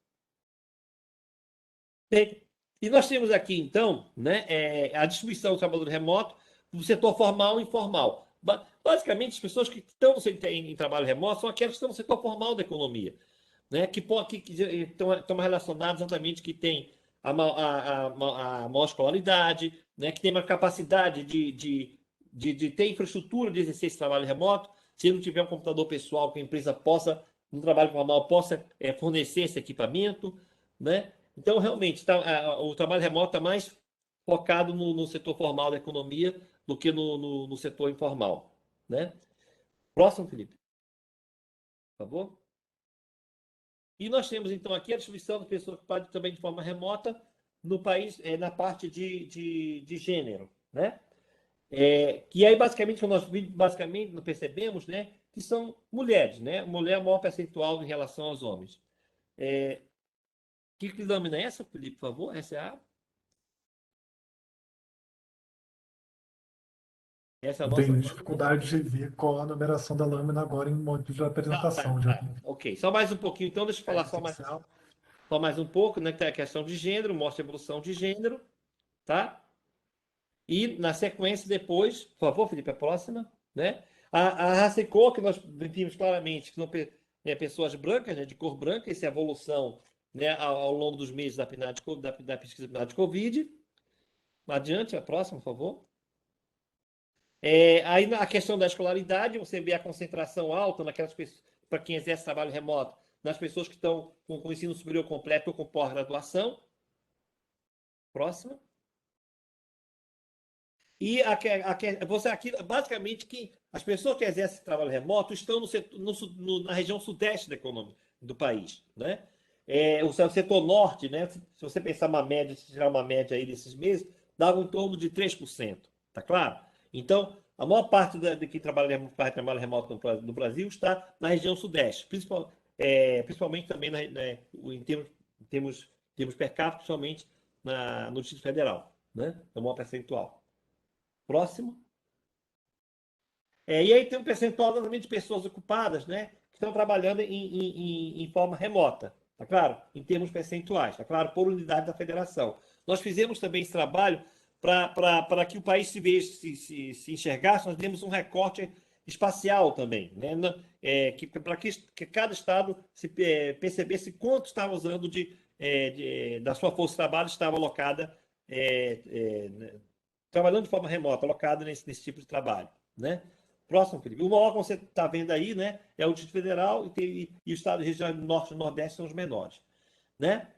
Bem, e nós temos aqui, então, né, a distribuição do trabalhador remoto do setor formal e informal. Basicamente, as pessoas que estão em trabalho remoto são aquelas que estão no setor formal da economia, né, que estão relacionadas exatamente, que têm a maior escolaridade, né, que tem uma capacidade de ter infraestrutura de exercer esse trabalho remoto. Se não tiver um computador pessoal que a empresa possa, no trabalho formal, possa fornecer esse equipamento, né? Então, realmente, o trabalho remoto está mais focado no setor formal da economia do que no setor informal, né? Próximo, Felipe, por favor. E nós temos, então, aqui a distribuição das pessoas ocupadas também de forma remota no país, na parte de gênero, né? Que aí, basicamente, nós percebemos, né, que são mulheres, né? Mulher é o maior percentual em relação aos homens. Que lâmina é essa, Felipe, por favor? Essa é a Eu nossa tenho lâmina. dificuldade de ver qual a numeração da lâmina agora em modo de apresentação. Já tem Ok, só mais um pouquinho, então, deixa eu falar só mais um pouco, né? Que é a questão de gênero, mostra a evolução de gênero, tá? E na sequência, depois, por favor, Felipe, a próxima, né? A raça e cor, que nós vimos claramente, que são pessoas brancas, né, de cor branca, essa é a evolução, né, ao longo dos meses da pesquisa PNAD de Covid. Adiante, a próxima, por favor. Aí a questão da escolaridade, você vê a concentração alta naquelas pessoas, para quem exerce trabalho remoto, nas pessoas que estão com ensino superior completo ou com pós-graduação. Próxima. E você aqui, basicamente, que as pessoas que exercem trabalho remoto estão na região sudeste da economia do país, né? O setor norte, né? Se você pensar uma média, se tirar uma média aí desses meses, dava em torno de 3%, tá claro? Então, a maior parte de quem faz trabalho remoto no Brasil está na região sudeste, principalmente também em termos per capita, principalmente no Distrito Federal, né? É o maior percentual. Próximo. E aí tem um percentual normalmente de pessoas ocupadas, né, que estão trabalhando em forma remota, tá claro? Em termos percentuais, tá claro? Por unidade da federação. Nós fizemos também esse trabalho para que o país se enxergasse, nós demos um recorte espacial também, né? Para que cada estado percebesse quanto estava usando da sua força de trabalho estava alocada, trabalhando de forma remota, alocada nesse tipo de trabalho, né? Próximo, Felipe. O maior, como você está vendo aí, né, é o Distrito Federal e o estado de região norte e nordeste são os menores, né?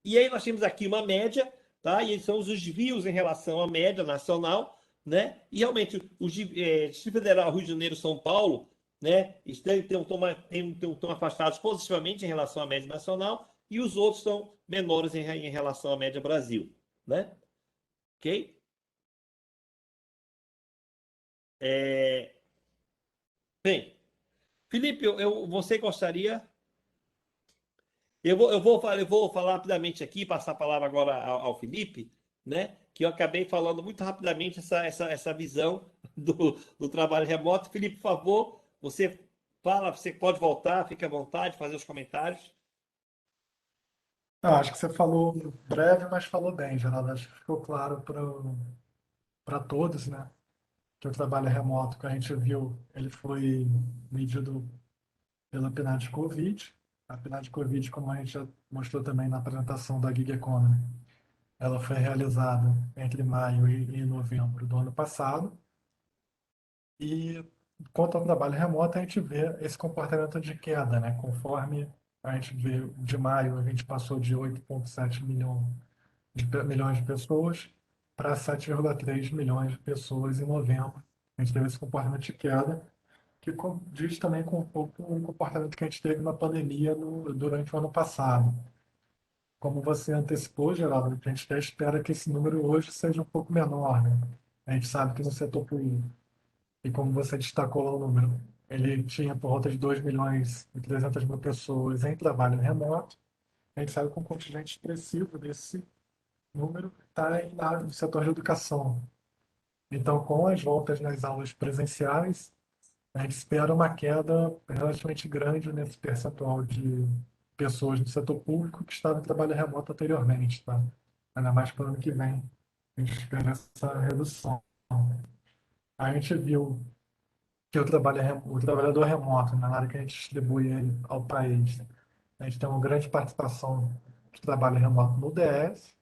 E aí nós temos aqui uma média, tá? E são os desvios em relação à média nacional, né? E realmente o Distrito Federal, Rio de Janeiro, São Paulo, né, estão afastados positivamente em relação à média nacional e os outros são menores em relação à média Brasil, né? Ok? Bem, Felipe, você gostaria. Eu vou falar rapidamente aqui, passar a palavra agora ao Felipe, né? Que eu acabei falando muito rapidamente essa visão do trabalho remoto. Felipe, por favor, você fala, você pode voltar, fique à vontade, fazer os comentários. Acho que você falou breve, mas falou bem, Geraldo. Acho que ficou claro para todos, né? Que o trabalho remoto que a gente viu, ele foi medido pela PNAD Covid. A PNAD Covid, como a gente já mostrou também na apresentação da Gig Economy, ela foi realizada entre maio e novembro do ano passado. E quanto ao trabalho remoto, a gente vê esse comportamento de queda, né? Conforme a gente vê de maio, a gente passou de 8,7 milhões de pessoas para 7,3 milhões de pessoas em novembro. A gente teve esse comportamento de queda, que diz também com um pouco o comportamento que a gente teve na pandemia durante o ano passado. Como você antecipou, Geraldo, a gente até espera que esse número hoje seja um pouco menor, né? A gente sabe que no setor público, e como você destacou lá o número, ele tinha por volta de 2 milhões e 300 mil pessoas em trabalho remoto. A gente sabe que um contingente expressivo desse número está no setor de educação. Então, com as voltas nas aulas presenciais, a gente espera uma queda relativamente grande nesse percentual de pessoas do setor público que estavam em trabalho remoto anteriormente, tá? Ainda mais para o ano que vem, a gente espera essa redução. A gente viu que o trabalhador remoto, na área que a gente distribui ele ao país, a gente tem uma grande participação de trabalho remoto no DS,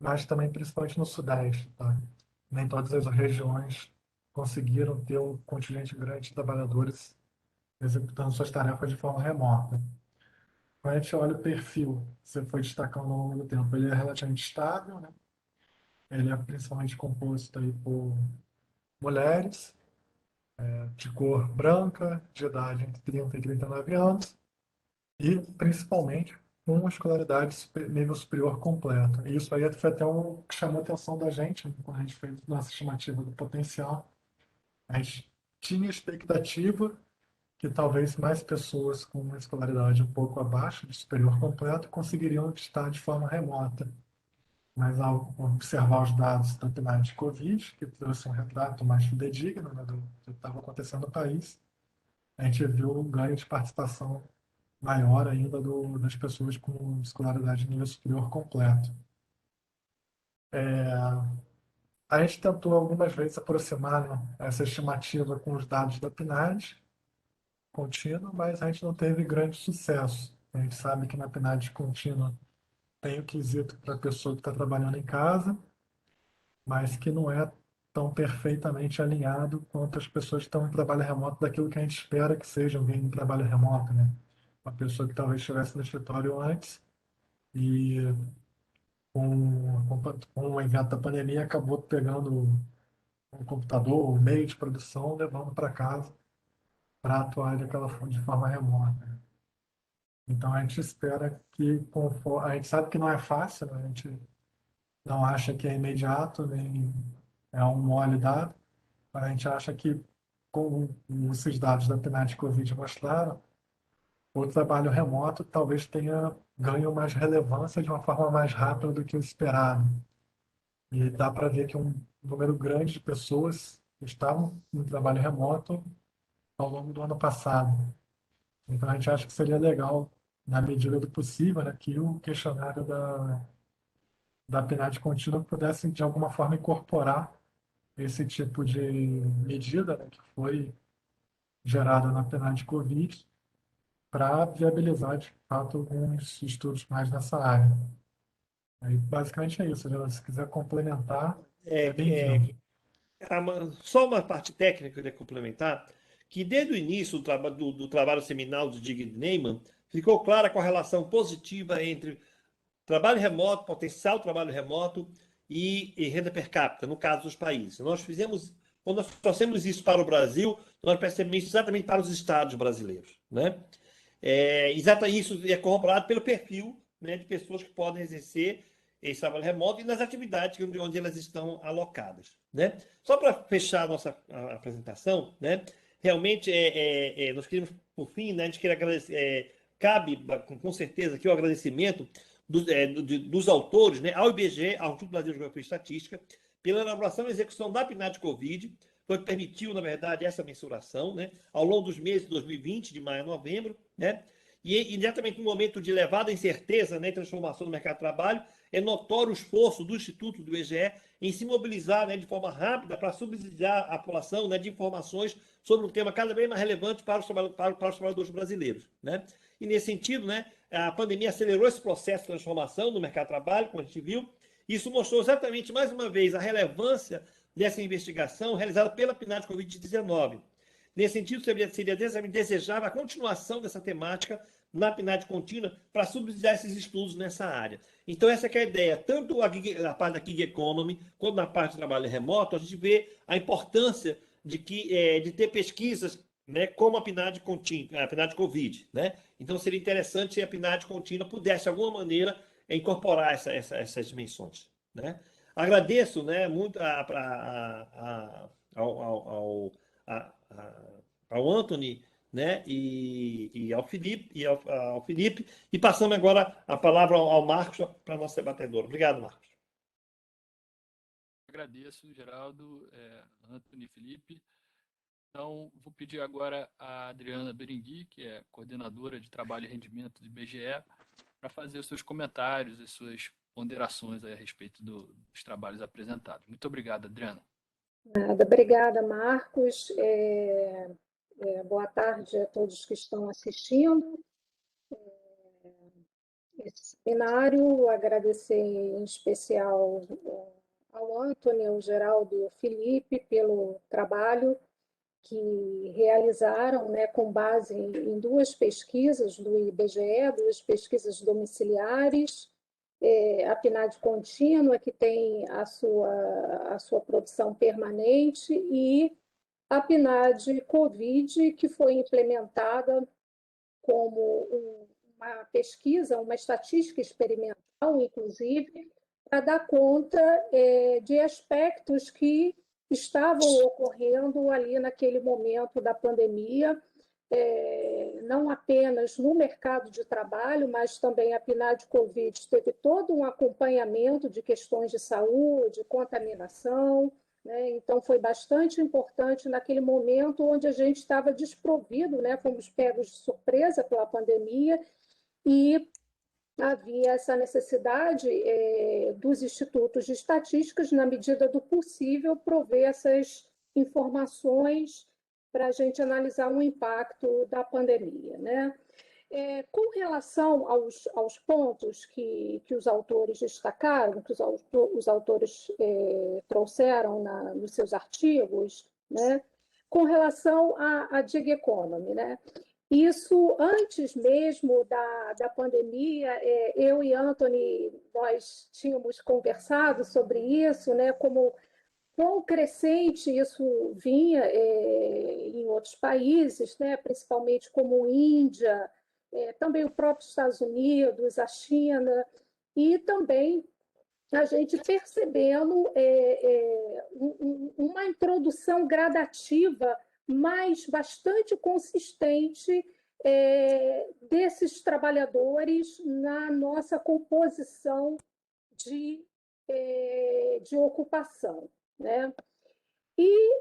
mas também principalmente no Sudeste, tá? Nem todas as regiões conseguiram ter um contingente grande de trabalhadores executando suas tarefas de forma remota. Quando a gente olha o perfil, você foi destacando ao longo do tempo, ele é relativamente estável, né? Ele é principalmente composto aí por mulheres, de cor branca, de idade entre 30 e 39 anos, e principalmente com uma escolaridade nível superior completa. E isso aí foi até um que chamou a atenção da gente, né, quando a gente fez nossa estimativa do potencial. A gente tinha expectativa que talvez mais pessoas com uma escolaridade um pouco abaixo de superior completo conseguiriam estar de forma remota. Mas ao observar os dados da PNAD de Covid, que trouxe um retrato mais fidedigno, né, do que estava acontecendo no país, a gente viu um ganho de participação maior ainda das pessoas com escolaridade de nível superior completo. A gente tentou algumas vezes aproximar, né, essa estimativa com os dados da PNAD contínua, mas a gente não teve grande sucesso. A gente sabe que na PNAD contínua tem o quesito para a pessoa que está trabalhando em casa, mas que não é tão perfeitamente alinhado quanto as pessoas que estão em trabalho remoto daquilo que a gente espera que seja alguém em trabalho remoto, né? Uma pessoa que talvez estivesse no escritório antes e com o evento da pandemia acabou pegando um computador, um meio de produção, levando para casa para atuar de forma remota. Então a gente espera que, conforme, a gente sabe que não é fácil, né? A gente não acha que é imediato, nem é um mole dado, mas a gente acha que, como esses dados da PNAD Covid mostraram, o trabalho remoto talvez tenha ganho mais relevância de uma forma mais rápida do que o esperado. E dá para ver que um número grande de pessoas estavam no trabalho remoto ao longo do ano passado. Então a gente acha que seria legal, na medida do possível, né, que o questionário da PNAD contínua pudesse, de alguma forma, incorporar esse tipo de medida, né, que foi gerada na PNAD Covid, para viabilizar, de fato, alguns estudos mais nessa área. Aí, basicamente é isso, né? Se quiser complementar, é bem-vindo. Só uma parte técnica que eu queria complementar, que desde o início do trabalho seminal de Digger Neyman, ficou clara a correlação positiva entre trabalho remoto, potencial trabalho remoto e renda per capita, no caso dos países. Quando nós trouxemos isso para o Brasil, nós percebemos isso exatamente para os estados brasileiros, né? Isso é corroborado pelo perfil, né, de pessoas que podem exercer esse trabalho remoto e nas atividades onde elas estão alocadas, né? Só para fechar a nossa apresentação, né? Realmente nós queremos, por fim, né, a gente quer agradecer, cabe com certeza aqui o agradecimento dos autores, né, ao IBGE, ao Instituto Brasileiro de Geografia e Estatística, pela elaboração e execução da PNAD Covid, foi que permitiu, na verdade, essa mensuração, né, ao longo dos meses de 2020, de maio a novembro, né, e exatamente no momento de elevada incerteza, né, e transformação do mercado de trabalho, é notório o esforço do Instituto, do IBGE, em se mobilizar, né, de forma rápida para subsidiar a população, né, de informações sobre um tema cada vez mais relevante para os trabalhadores brasileiros, né? E nesse sentido, né, a pandemia acelerou esse processo de transformação no mercado de trabalho, como a gente viu. Isso mostrou exatamente, mais uma vez, a relevância dessa investigação realizada pela PNAD Covid-19. Nesse sentido, seria desejável a continuação dessa temática na PNAD contínua para subsidiar esses estudos nessa área. Então, essa que é a ideia. Tanto a parte da gig economy, quanto na parte do trabalho remoto, a gente vê a importância de ter pesquisas, né, como a PNAD contínua, a PNAD Covid, né? Então, seria interessante se a PNAD contínua pudesse, de alguma maneira, incorporar essas dimensões, né? Agradeço, né, muito ao Anthony, né, e ao Felipe, e passando agora a palavra ao Marcos para a nossa debatedora. Obrigado, Marcos. Agradeço, Geraldo, Anthony e Felipe. Então, vou pedir agora a Adriana Berengui, que é coordenadora de trabalho e rendimento do IBGE, para fazer os seus comentários e suas ponderações a respeito dos trabalhos apresentados. Muito obrigado, Adriana. Obrigada, Marcos. Boa tarde a todos que estão assistindo esse seminário. Agradecer em especial ao Anthony, ao Geraldo e ao Felipe pelo trabalho que realizaram, né, com base em duas pesquisas do IBGE, duas pesquisas domiciliares, a PNAD contínua, que tem a sua produção permanente, e a PNAD Covid, que foi implementada como uma pesquisa, uma estatística experimental, inclusive, para dar conta de aspectos que estavam ocorrendo ali naquele momento da pandemia, não apenas no mercado de trabalho, mas também a PNAD Covid teve todo um acompanhamento de questões de saúde, contaminação, né? Então, foi bastante importante naquele momento onde a gente estava desprovido, né? Fomos pegos de surpresa pela pandemia e havia essa necessidade dos institutos de estatísticas, na medida do possível, prover essas informações para a gente analisar o impacto da pandemia, né? Com relação aos pontos que os autores destacaram, que os autores trouxeram nos seus artigos, né? Com relação à gig economy, né? Isso, antes mesmo da pandemia, eu e Anthony, nós tínhamos conversado sobre isso, né? Como quão crescente isso vinha em outros países, né? Principalmente como Índia, também o próprio Estados Unidos, a China, e também a gente percebendo uma introdução gradativa, mas bastante consistente, desses trabalhadores na nossa composição de ocupação, né? E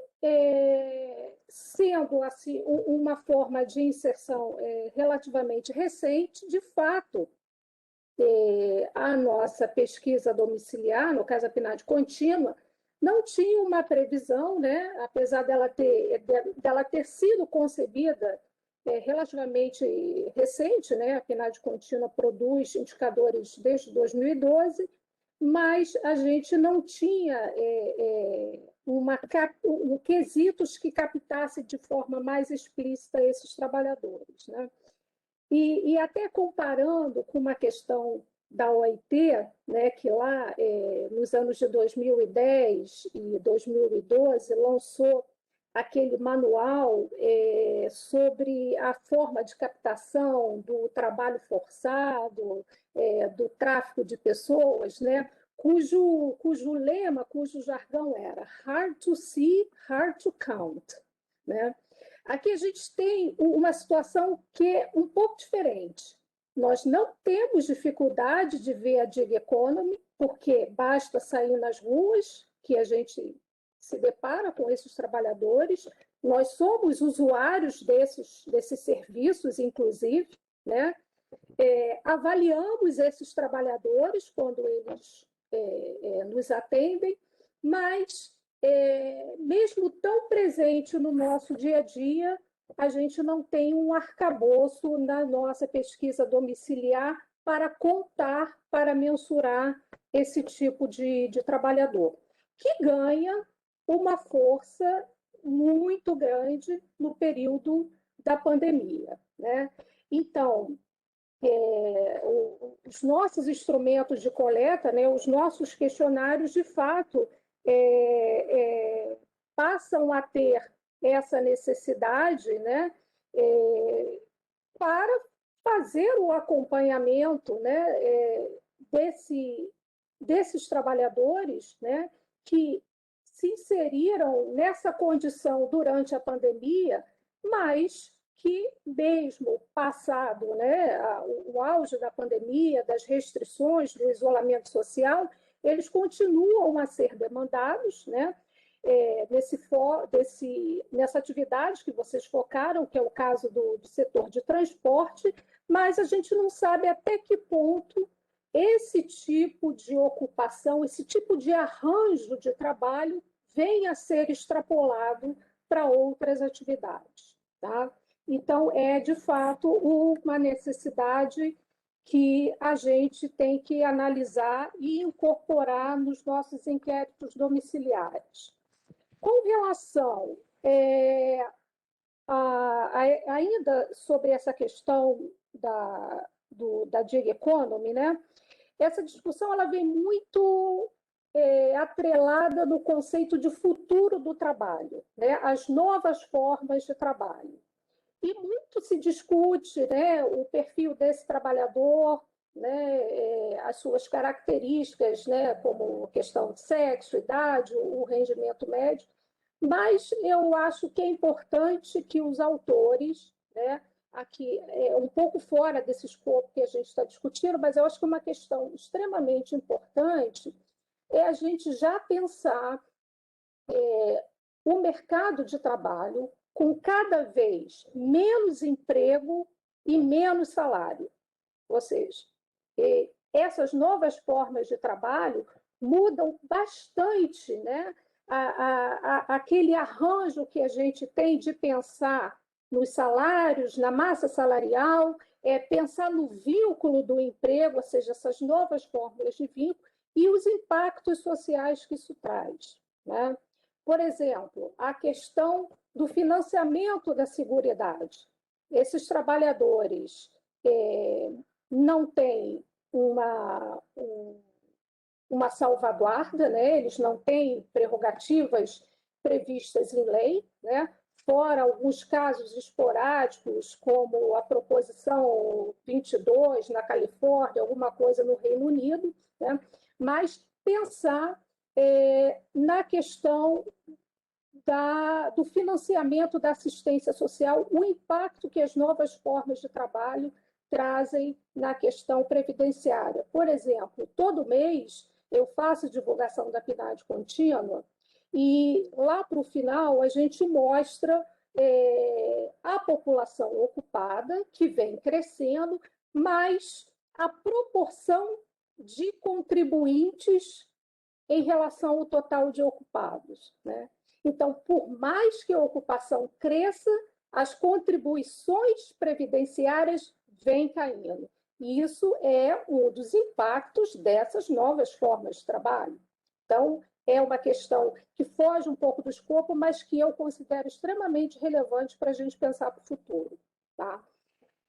sendo assim uma forma de inserção relativamente recente, de fato, a nossa pesquisa domiciliar, no caso a PNAD contínua, não tinha uma previsão, né? Apesar dela ter sido concebida relativamente recente, né? A PNAD contínua produz indicadores desde 2012, mas a gente não tinha quesitos que captasse de forma mais explícita esses trabalhadores, né? E até comparando com uma questão da OIT, né, que lá nos anos de 2010 e 2012 lançou aquele manual sobre a forma de captação do trabalho forçado, do tráfico de pessoas, né, cujo lema, cujo jargão era hard to see, hard to count, né? Aqui a gente tem uma situação que é um pouco diferente. Nós não temos dificuldade de ver a gig economy, porque basta sair nas ruas que a gente se depara com esses trabalhadores. Nós somos usuários desses serviços, inclusive, né? avaliamos esses trabalhadores quando eles nos atendem, mas, mesmo tão presente no nosso dia a dia, a gente não tem um arcabouço na nossa pesquisa domiciliar para contar, para mensurar esse tipo de trabalhador, que ganha uma força muito grande no período da pandemia, né? Então, os nossos instrumentos de coleta, né, os nossos questionários, de fato, passam a ter essa necessidade, né, para fazer o acompanhamento, né, desses trabalhadores, né, que se inseriram nessa condição durante a pandemia, mas que, mesmo passado, né, o auge da pandemia, das restrições, do isolamento social, eles continuam a ser demandados, né, nessa atividade que vocês focaram, que é o caso do setor de transporte, mas a gente não sabe até que ponto esse tipo de ocupação, esse tipo de arranjo de trabalho venha a ser extrapolado para outras atividades, tá? Então, de fato, uma necessidade que a gente tem que analisar e incorporar nos nossos inquéritos domiciliares. Com relação ainda sobre essa questão da gig economy, né? Essa discussão ela vem muito atrelada no conceito de futuro do trabalho, né? As novas formas de trabalho. E muito se discute, né, o perfil desse trabalhador, né, as suas características, né, como questão de sexo, idade, o rendimento médio, mas eu acho que é importante que os autores, né, aqui um pouco fora desse escopo que a gente está discutindo, mas eu acho que uma questão extremamente importante é a gente já pensar o mercado de trabalho com cada vez menos emprego e menos salário. Ou seja, essas novas formas de trabalho mudam bastante, né, aquele arranjo que a gente tem de pensar nos salários, na massa salarial, pensar no vínculo do emprego, ou seja, essas novas fórmulas de vínculo, e os impactos sociais que isso traz, né? Por exemplo, a questão do financiamento da Seguridade. Esses trabalhadores não têm uma salvaguarda, né? Eles não têm prerrogativas previstas em lei, né? Fora alguns casos esporádicos, como a Proposição 22 na Califórnia, alguma coisa no Reino Unido, né? Mas pensar na questão do financiamento da assistência social, o impacto que as novas formas de trabalho trazem na questão previdenciária. Por exemplo, todo mês eu faço divulgação da PNAD contínua e lá para o final a gente mostra a população ocupada, que vem crescendo, mas a proporção de contribuintes em relação ao total de ocupados, né? Então, por mais que a ocupação cresça, as contribuições previdenciárias vêm caindo. E isso é um dos impactos dessas novas formas de trabalho. Então, é uma questão que foge um pouco do escopo, mas que eu considero extremamente relevante para a gente pensar para o futuro, tá?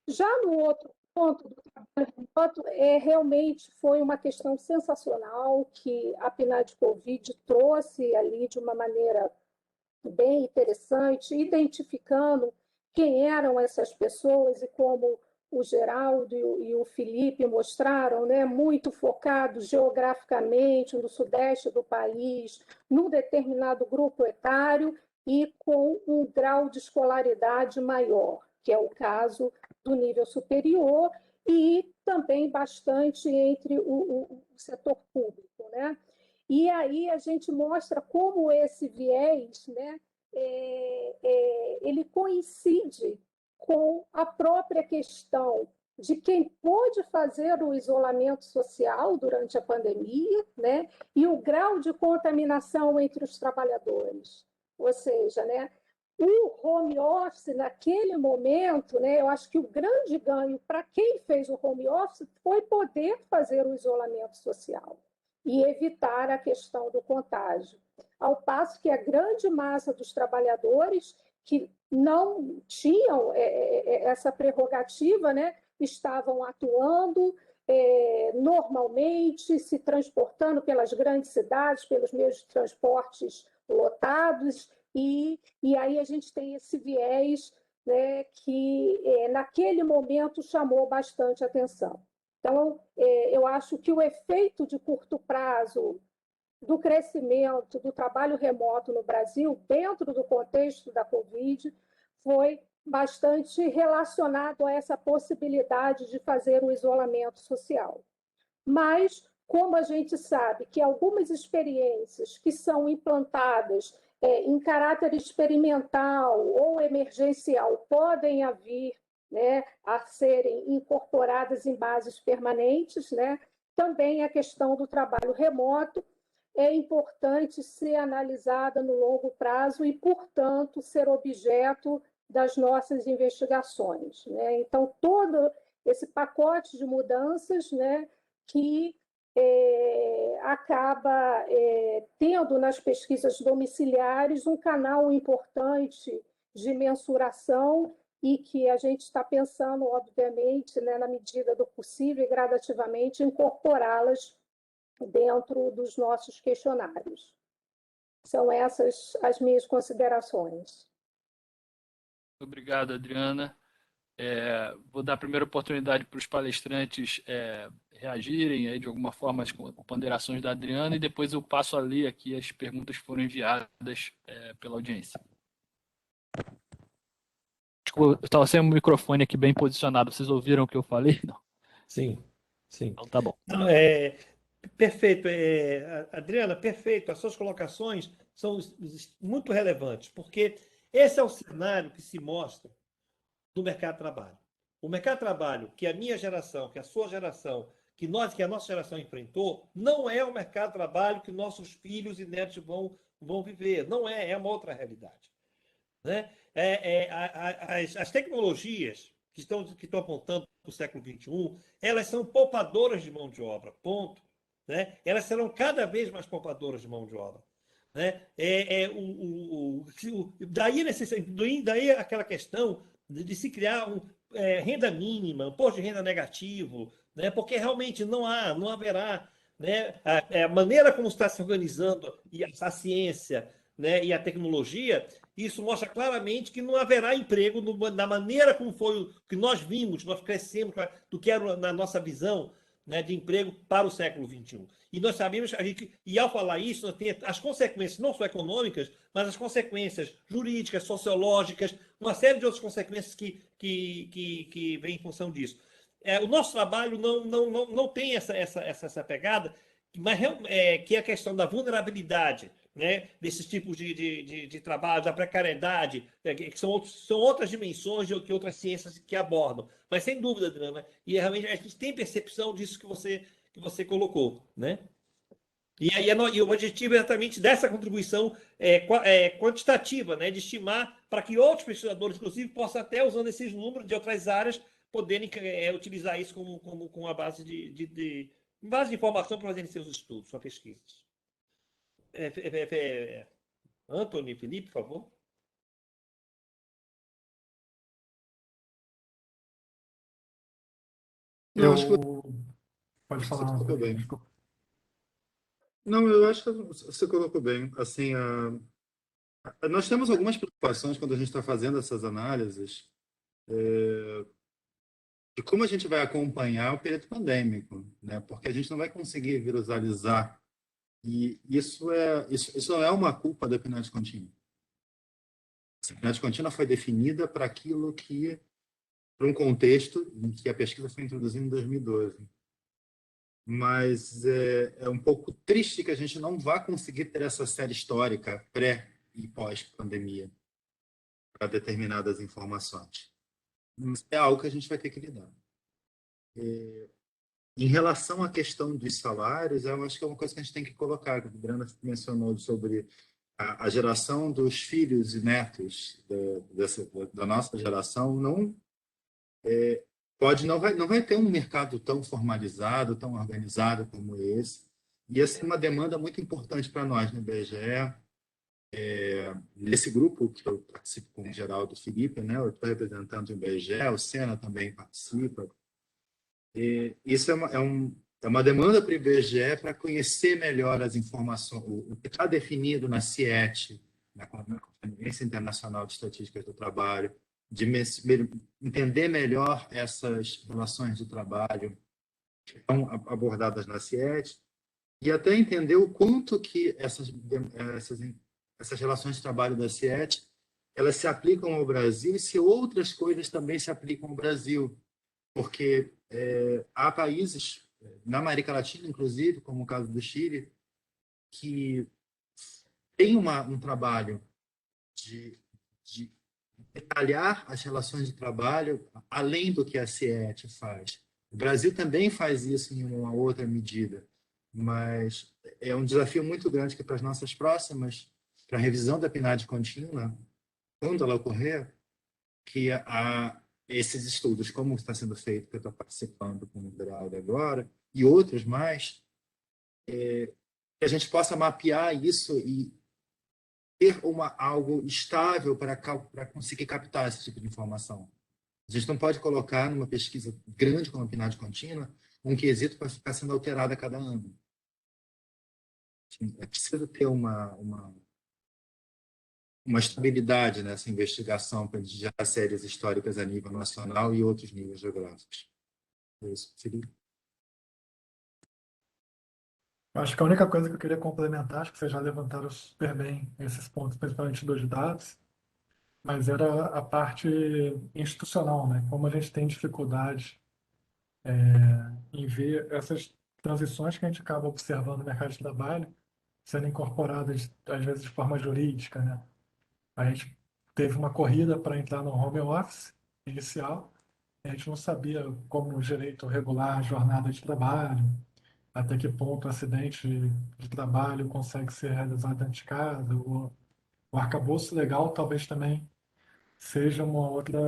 Já no outro ponto do trabalho remoto, realmente foi uma questão sensacional que a PNAD Covid trouxe ali de uma maneira bem interessante, identificando quem eram essas pessoas e como o Geraldo e o Felipe mostraram, né, muito focados geograficamente no sudeste do país, num determinado grupo etário e com um grau de escolaridade maior, que é o caso do nível superior e também bastante entre o setor público, né? E aí a gente mostra como esse viés, né, ele coincide com a própria questão de quem pôde fazer o isolamento social durante a pandemia, né, e o grau de contaminação entre os trabalhadores. Ou seja, né, o home office, naquele momento, né, eu acho que o grande ganho para quem fez o home office foi poder fazer o isolamento social e evitar a questão do contágio. Ao passo que a grande massa dos trabalhadores que não tinham essa prerrogativa, né, estavam atuando normalmente, se transportando pelas grandes cidades, pelos meios de transportes lotados, e aí a gente tem esse viés, né, que naquele momento chamou bastante atenção. Então, eu acho que o efeito de curto prazo do crescimento do trabalho remoto no Brasil, dentro do contexto da Covid, foi bastante relacionado a essa possibilidade de fazer o isolamento social. Mas, como a gente sabe que algumas experiências que são implantadas em caráter experimental ou emergencial podem vir, né, a serem incorporadas em bases permanentes, né, também a questão do trabalho remoto é importante ser analisada no longo prazo e, portanto, ser objeto das nossas investigações, né? Então, todo esse pacote de mudanças, né, que acaba tendo nas pesquisas domiciliares um canal importante de mensuração e que a gente está pensando, obviamente, né, na medida do possível e gradativamente, incorporá-las dentro dos nossos questionários. São essas as minhas considerações. Obrigado, Adriana. Vou dar a primeira oportunidade para os palestrantes reagirem aí, de alguma forma às ponderações da Adriana, e depois eu passo a ler aqui as perguntas que foram enviadas pela audiência. Desculpa, eu estava sem o microfone aqui bem posicionado. Vocês ouviram o que eu falei? Não. Sim, sim. Então tá bom. Não, perfeito, Adriana, perfeito. As suas colocações são muito relevantes, porque esse é o cenário que se mostra do mercado de trabalho. O mercado de trabalho que a minha geração, que a sua geração, que a nossa geração enfrentou, não é o mercado de trabalho que nossos filhos e netos vão viver. Não é uma outra realidade. Né? As tecnologias que estão apontando para o século XXI, elas são poupadoras de mão de obra, ponto. Né? Elas serão cada vez mais poupadoras de mão de obra. Né? Daí aquela questão de se criar renda mínima, imposto de renda negativo, né? Porque realmente não haverá, né? A maneira como está se organizando e a ciência, né, e a tecnologia, isso mostra claramente que não haverá emprego na maneira como foi o que nós vimos, nós crescemos do que era na nossa visão, né, de emprego para o século XXI. E nós sabemos, e ao falar isso, nós temos as consequências não só econômicas, mas as consequências jurídicas, sociológicas, uma série de outras consequências que vêm em função disso. O nosso trabalho não tem essa pegada, mas que é a questão da vulnerabilidade, né, desses tipos de trabalho, da precariedade, que são outras dimensões que outras ciências que abordam. Mas, sem dúvida, Adriana, e realmente a gente tem percepção disso que você colocou. Né? E o objetivo é exatamente dessa contribuição quantitativa, né, de estimar para que outros pesquisadores, inclusive, possam até, usando esses números de outras áreas, poderem utilizar isso como uma base de informação para fazerem seus estudos, suas pesquisas. Antônio, Felipe, por favor. Eu acho que Pode você falar, colocou Antônio, bem. desculpa. Não, eu acho que você colocou bem. Assim, nós temos algumas preocupações quando a gente está fazendo essas análises de como a gente vai acompanhar o período pandêmico, né? Porque a gente não vai conseguir viralizar. E isso não é uma culpa da PNAD contínua. A PNAD contínua foi definida para para um contexto em que a pesquisa foi introduzida em 2012. Mas é um pouco triste que a gente não vá conseguir ter essa série histórica pré e pós-pandemia para determinadas informações. Mas é algo que a gente vai ter que lidar. Em relação à questão dos salários, eu acho que é uma coisa que a gente tem que colocar, que o Brenda mencionou sobre a geração dos filhos e netos da nossa geração não vai ter um mercado tão formalizado, tão organizado como esse. E essa é uma demanda muito importante para nós no IBGE. Nesse grupo que eu participo com o Geraldo Felipe, né? Eu estou representando o IBGE, o Sena também participa. E isso é uma demanda para o IBGE para conhecer melhor as informações, o que está definido na CIET, na Conferência Internacional de Estatísticas do Trabalho, de entender melhor essas relações de trabalho que estão abordadas na CIET e até entender o quanto que essas relações de trabalho da CIET elas se aplicam ao Brasil e se outras coisas também se aplicam ao Brasil. Porque há países, na América Latina, inclusive, como o caso do Chile, que tem um trabalho de detalhar as relações de trabalho além do que a CIET faz. O Brasil também faz isso em uma outra medida, mas é um desafio muito grande que para as nossas próximas, para a revisão da PNAD contínua, quando ela ocorrer, que esses estudos, como está sendo feito, que eu estou participando com o Geraldo agora, e outros mais, que a gente possa mapear isso e ter algo estável para conseguir captar esse tipo de informação. A gente não pode colocar numa pesquisa grande como a PNAD contínua um quesito para ficar sendo alterado a cada ano. É preciso ter uma estabilidade nessa investigação para gerar séries históricas a nível nacional e outros níveis geográficos. É isso, Felipe. Acho que a única coisa que eu queria complementar, acho que vocês já levantaram super bem esses pontos, principalmente dos dados, mas era a parte institucional, né? Como a gente tem dificuldade em ver essas transições que a gente acaba observando no mercado de trabalho sendo incorporadas, às vezes, de forma jurídica, né? A gente teve uma corrida para entrar no home office inicial, a gente não sabia como o direito regular a jornada de trabalho, até que ponto o acidente de trabalho consegue ser realizado dentro de casa, o arcabouço legal talvez também seja uma outra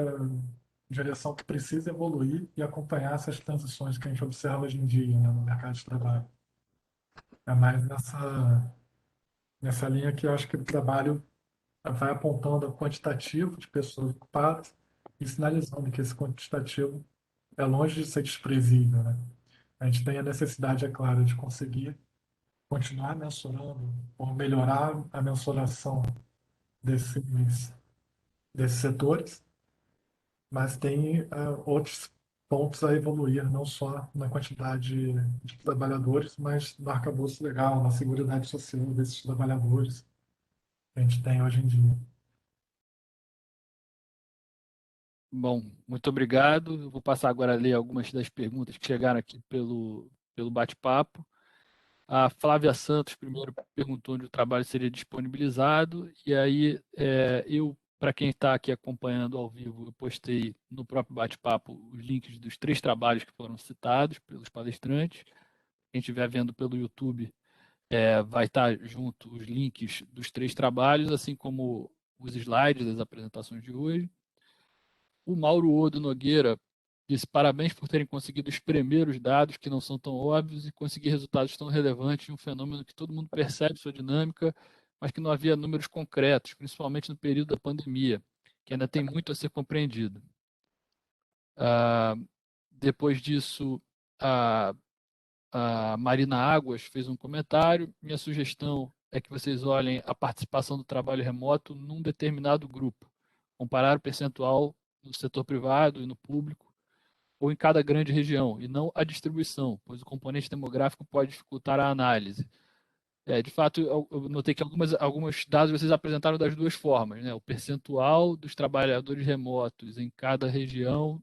direção que precisa evoluir e acompanhar essas transições que a gente observa hoje em dia, né, no mercado de trabalho. É mais nessa linha que eu acho que o trabalho vai apontando o quantitativo de pessoas ocupadas e sinalizando que esse quantitativo é longe de ser desprezível, né? A gente tem a necessidade, é claro, de conseguir continuar mensurando ou melhorar a mensuração desses setores, mas tem outros pontos a evoluir, não só na quantidade de trabalhadores, mas no arcabouço legal, na seguridade social desses trabalhadores que a gente tem hoje em dia. Bom, muito obrigado. Eu vou passar agora a ler algumas das perguntas que chegaram aqui pelo bate-papo. A Flávia Santos primeiro perguntou onde o trabalho seria disponibilizado, e aí para quem está aqui acompanhando ao vivo, eu postei no próprio bate-papo os links dos 3 trabalhos que foram citados pelos palestrantes. Quem estiver vendo pelo YouTube vai estar junto os links dos 3 trabalhos, assim como os slides das apresentações de hoje. O Mauro Odo Nogueira disse: parabéns por terem conseguido espremer os dados que não são tão óbvios e conseguir resultados tão relevantes em um fenômeno que todo mundo percebe sua dinâmica, mas que não havia números concretos, principalmente no período da pandemia, que ainda tem muito a ser compreendido. Depois disso, a Marina Águas fez um comentário. Minha sugestão é que vocês olhem a participação do trabalho remoto num determinado grupo, comparar o percentual no setor privado e no público, ou em cada grande região, e não a distribuição, pois o componente demográfico pode dificultar a análise. De fato, eu notei que alguns dados vocês apresentaram das duas formas, né? O percentual dos trabalhadores remotos em cada região,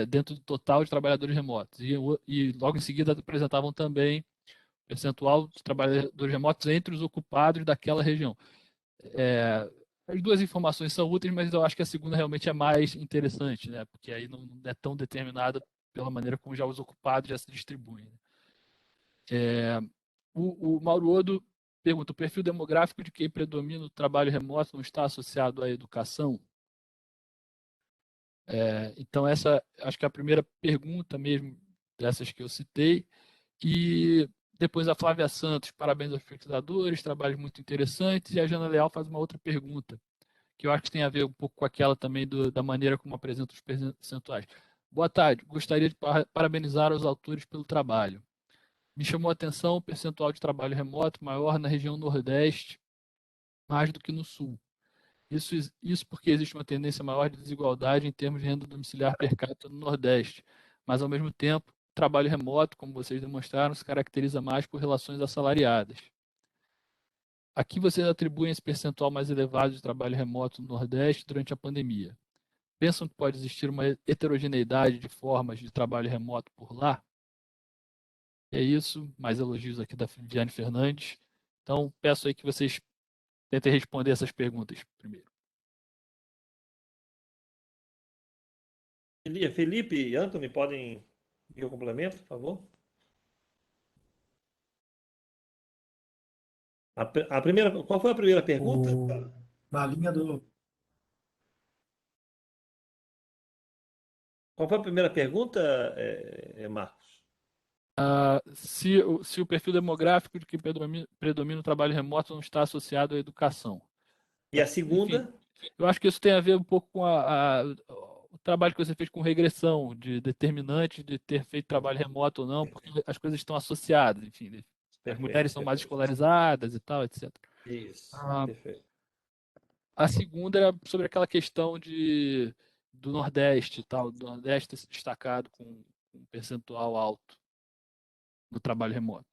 dentro do total de trabalhadores remotos. E logo em seguida apresentavam também o percentual de trabalhadores remotos entre os ocupados daquela região. As duas informações são úteis, mas eu acho que a segunda realmente é mais interessante, né? Porque aí não é tão determinada pela maneira como já os ocupados já se distribuem. O Mauro Odo pergunta: o perfil demográfico de quem predomina o trabalho remoto não está associado à educação? Então, essa acho que é a primeira pergunta mesmo dessas que eu citei. E depois a Flávia Santos: parabéns aos pesquisadores, trabalhos muito interessantes. E a Jana Leal faz uma outra pergunta, que eu acho que tem a ver um pouco com aquela também da maneira como apresenta os percentuais. Boa tarde, gostaria de parabenizar os autores pelo trabalho. Me chamou a atenção o percentual de trabalho remoto maior na região Nordeste, mais do que no Sul. Isso porque existe uma tendência maior de desigualdade em termos de renda domiciliar per capita no Nordeste, mas, ao mesmo tempo, o trabalho remoto, como vocês demonstraram, se caracteriza mais por relações assalariadas. Aqui vocês atribuem esse percentual mais elevado de trabalho remoto no Nordeste durante a pandemia. Pensam que pode existir uma heterogeneidade de formas de trabalho remoto por lá? É isso, mais elogios aqui da Viviane Fernandes. Então, peço aí que vocês tentem responder essas perguntas primeiro. Felipe e Anthony, podem ir ao complemento, por favor? A primeira, qual foi a primeira pergunta? Na linha do. Qual foi a primeira pergunta, Marcos? Se o perfil demográfico de que predomina o trabalho remoto não está associado à educação. E a segunda? Enfim, eu acho que isso tem a ver um pouco com o trabalho que você fez com regressão, de determinantes de ter feito trabalho remoto ou não, porque as coisas estão associadas, enfim. As mulheres são mais escolarizadas e tal, etc. Isso, perfeito. A segunda era sobre aquela questão do Nordeste e tal, do Nordeste ter se destacado com um percentual alto no trabalho remoto.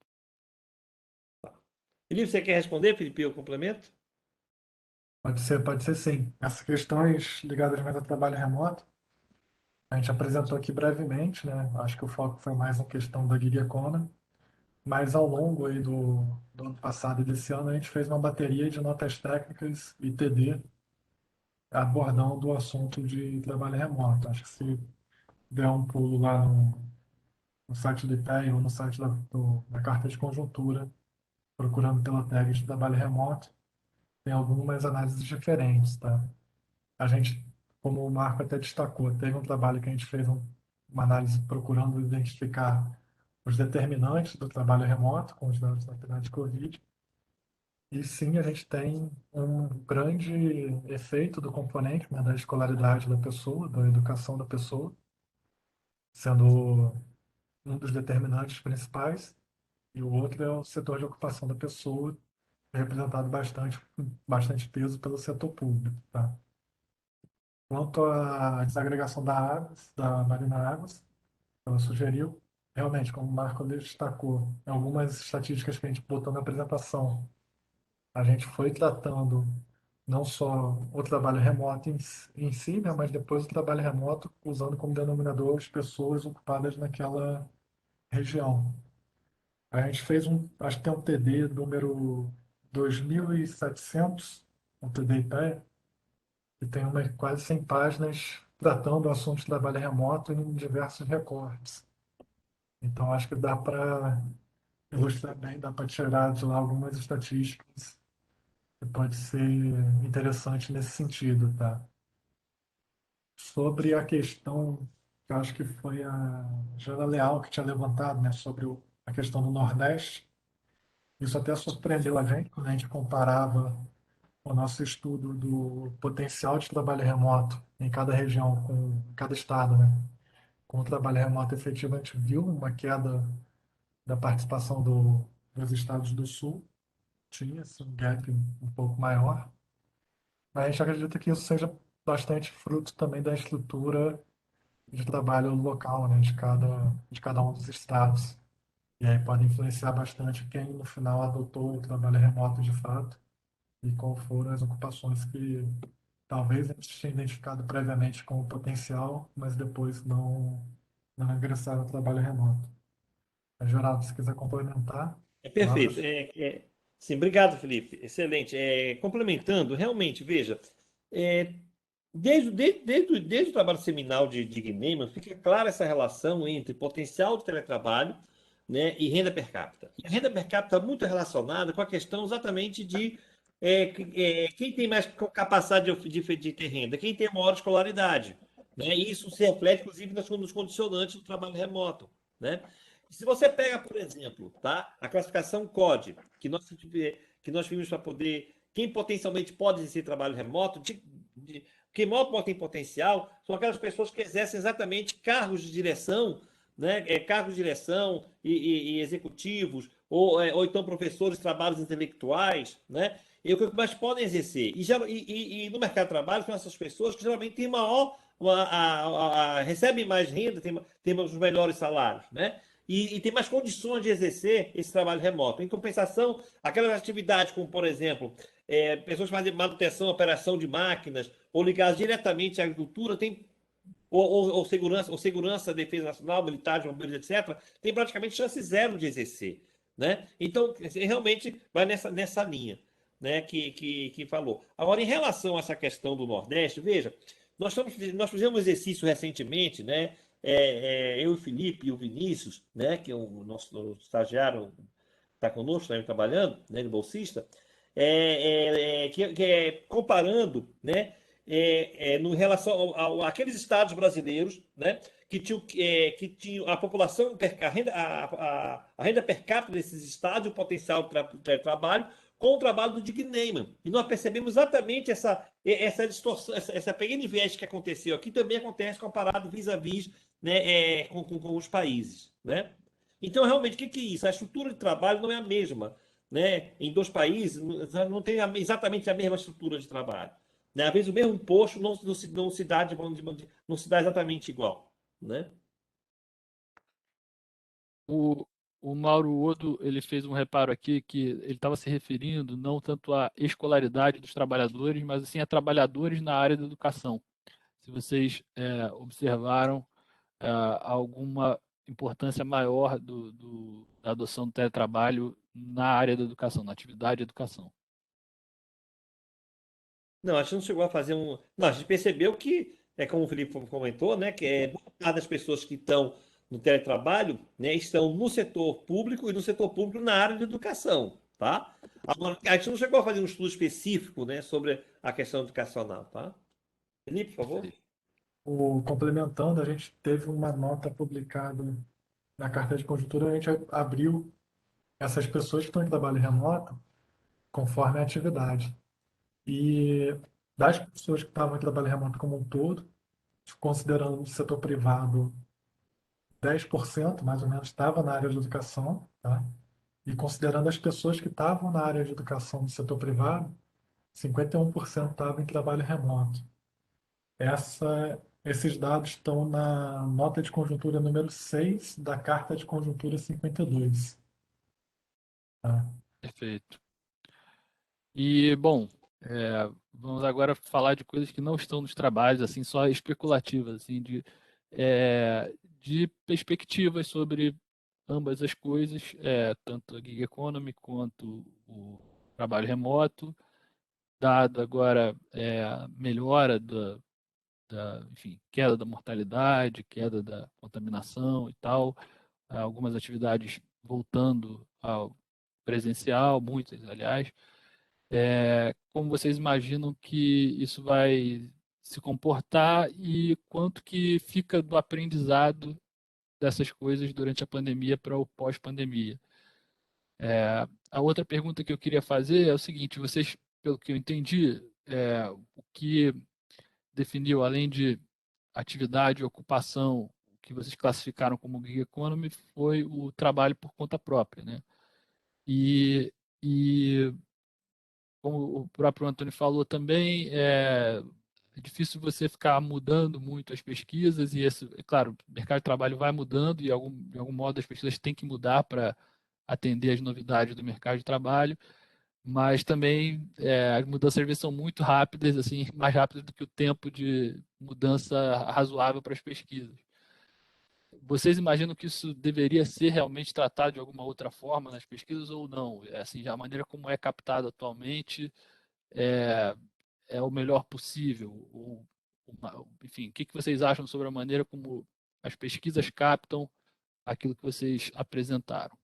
Felipe, você quer responder, Felipe, eu complemento? Pode ser sim. Essas questões ligadas mais ao trabalho remoto, a gente apresentou aqui brevemente, né? Acho que o foco foi mais na questão da gig economy, mas ao longo aí do ano passado e desse ano, a gente fez uma bateria de notas técnicas e TD abordando o assunto de trabalho remoto. Acho que se der um pulo lá no site do IPEA ou no site da Carta de Conjuntura, procurando pela tag de trabalho remoto, tem algumas análises diferentes, tá? A gente, como o Marco até destacou, teve um trabalho que a gente fez uma análise procurando identificar os determinantes do trabalho remoto com os dados da PNAD de Covid. E sim, a gente tem um grande efeito do componente, né, da escolaridade da pessoa, da educação da pessoa, sendo um dos determinantes principais, e o outro é o setor de ocupação da pessoa, representado bastante peso pelo setor público, tá? Quanto à desagregação da Marina Águas, ela sugeriu, realmente, como o Marco destacou, em algumas estatísticas que a gente botou na apresentação, a gente foi tratando não só o trabalho remoto em si, né, mas depois o trabalho remoto usando como denominador as pessoas ocupadas naquela região. A gente fez acho que tem um TD número 2700, um TD IPEA, que tem quase 100 páginas tratando o assunto de trabalho remoto em diversos recortes. Então, acho que dá para ilustrar bem, dá para tirar de lá algumas estatísticas que pode ser interessante nesse sentido, tá? Sobre a questão, que eu acho que foi a Jana Leal que tinha levantado, né, sobre a questão do Nordeste, isso até surpreendeu a gente quando a gente comparava o nosso estudo do potencial de trabalho remoto em cada região, com cada estado, né? Com o trabalho remoto efetivo, a gente viu uma queda da participação dos estados do Sul, tinha assim, um gap um pouco maior, mas a gente acredita que isso seja bastante fruto também da estrutura de trabalho local, né? De cada um dos estados. E aí pode influenciar bastante quem no final adotou o trabalho remoto de fato e qual foram as ocupações que talvez a gente tenha identificado previamente como potencial, mas depois não ingressaram no trabalho remoto. Mas, Geraldo, se quiser complementar, Perfeito. palavras. Sim, obrigado, Felipe. Excelente. Complementando, realmente, veja, é, Desde o trabalho seminal de Gneman, fica clara essa relação entre potencial de teletrabalho, né, e renda per capita. E a renda per capita está muito relacionada com a questão exatamente de quem tem mais capacidade de ter renda, quem tem maior escolaridade. Né? E isso se reflete, inclusive, nos condicionantes do trabalho remoto. Né? Se você pega, por exemplo, tá, a classificação CODE, que nós vimos para poder. Quem potencialmente pode exercer trabalho remoto, quem maior tem potencial são aquelas pessoas que exercem exatamente cargos de direção, né? Cargos de direção e executivos, ou então professores de trabalhos intelectuais, né? E o que mais podem exercer. E no mercado de trabalho são essas pessoas que geralmente têm maior, recebem mais renda, têm os melhores salários, né? E tem mais condições de exercer esse trabalho remoto. Em compensação, aquelas atividades como, por exemplo, pessoas que fazem manutenção, operação de máquinas, ou ligadas diretamente à agricultura, ou segurança, defesa nacional, militares, bombeiros, etc., tem praticamente chance zero de exercer. Né? Então, realmente vai nessa linha, né, que falou. Agora, em relação a essa questão do Nordeste, veja, nós fizemos um exercício recentemente, né, eu, o Felipe e o Vinícius, né, que é o nosso estagiário, está conosco, está trabalhando, né, de bolsista, que é comparando, né, no relação àqueles estados brasileiros, né, que tinham a população, a renda per capita desses estados, o potencial de trabalho, com o trabalho do Dick Neyman. E nós percebemos exatamente essa distorção, essa pequena viés que aconteceu aqui, também acontece comparado vis-à-vis, né, com os países. Né? Então, realmente, o que é isso? A estrutura de trabalho não é a mesma. Né? Em dois países, não tem exatamente a mesma estrutura de trabalho. Né? Às vezes, o mesmo posto não se dá exatamente igual. Né? O Mauro Odo, ele fez um reparo aqui que ele estava se referindo não tanto à escolaridade dos trabalhadores, mas assim a trabalhadores na área da educação. Se vocês observaram alguma importância maior da adoção do teletrabalho na área da educação, na atividade de educação. Não, a gente não chegou a fazer um. Não, a gente percebeu que, como o Felipe comentou, né, que boa parte das pessoas que estão no teletrabalho, né, estão no setor público e no setor público na área de educação, tá? Agora, a gente não chegou a fazer um estudo específico, né, sobre a questão educacional, tá? Felipe, por favor. Complementando, a gente teve uma nota publicada na carta de conjuntura, a gente abriu essas pessoas que estão em trabalho remoto conforme a atividade. E das pessoas que estavam em trabalho remoto como um todo, considerando o setor privado, 10% mais ou menos estava na área de educação, tá? E considerando as pessoas que estavam na área de educação do setor privado, 51% estavam em trabalho remoto. Esses dados estão na nota de conjuntura número 6 da Carta de Conjuntura 52. Tá? Perfeito. E, bom, vamos agora falar de coisas que não estão nos trabalhos, assim, só especulativas, assim, de perspectivas sobre ambas as coisas, tanto a gig economy quanto o trabalho remoto, dado agora a melhora enfim, queda da mortalidade, queda da contaminação e tal, algumas atividades voltando ao presencial, muitas, aliás. Como vocês imaginam que isso vai se comportar e quanto que fica do aprendizado dessas coisas durante a pandemia para o pós-pandemia? A outra pergunta que eu queria fazer é o seguinte: vocês, pelo que eu entendi, o que definiu, além de atividade e ocupação, o que vocês classificaram como gig economy foi o trabalho por conta própria, né? E como o próprio Antônio falou também, é difícil você ficar mudando muito as pesquisas, e é claro, o mercado de trabalho vai mudando, e de algum modo as pesquisas têm que mudar para atender as novidades do mercado de trabalho, mas também as mudanças às vezes são muito rápidas, assim, mais rápidas do que o tempo de mudança razoável para as pesquisas. Vocês imaginam que isso deveria ser realmente tratado de alguma outra forma nas pesquisas ou não? Assim, a maneira como é captado atualmente é o melhor possível? Ou enfim, o que vocês acham sobre a maneira como as pesquisas captam aquilo que vocês apresentaram?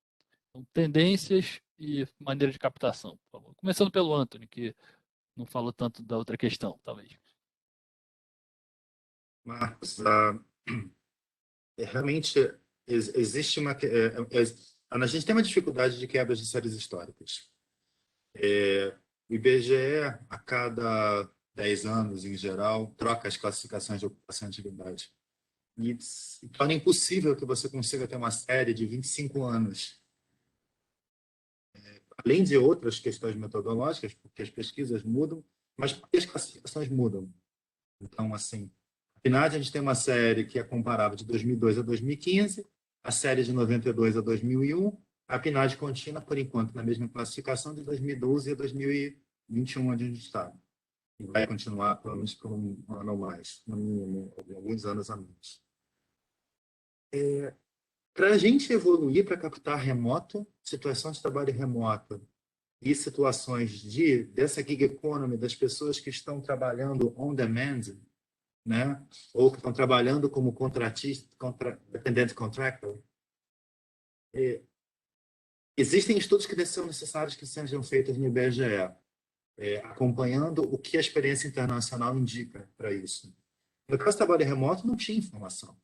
Então, tendências e maneira de captação, por favor. Começando pelo Anthony, que não falou tanto da outra questão, talvez. Marcos, realmente existe a gente tem uma dificuldade de quebra de séries históricas. O IBGE, a cada 10 anos, em geral, troca as classificações de ocupação e atividade. E torna impossível que você consiga ter uma série de 25 anos. Além de outras questões metodológicas, porque as pesquisas mudam, mas porque as classificações mudam. Então, assim, na PNAD a gente tem uma série que é comparável de 2002 a 2015, a série de 92 a 2001, a PNAD contínua, por enquanto, na mesma classificação de 2012 a 2021, onde a gente está. E vai continuar, pelo menos, por um ano ou mais, no mínimo, alguns anos a mais. Para a gente evoluir para captar remoto, situação de trabalho remoto e situações dessa gig economy, das pessoas que estão trabalhando on demand, né? Ou que estão trabalhando como contratista, dependente contractor, existem estudos que são necessários que sejam feitos no IBGE, acompanhando o que a experiência internacional indica para isso. No caso do trabalho remoto, não tinha informação.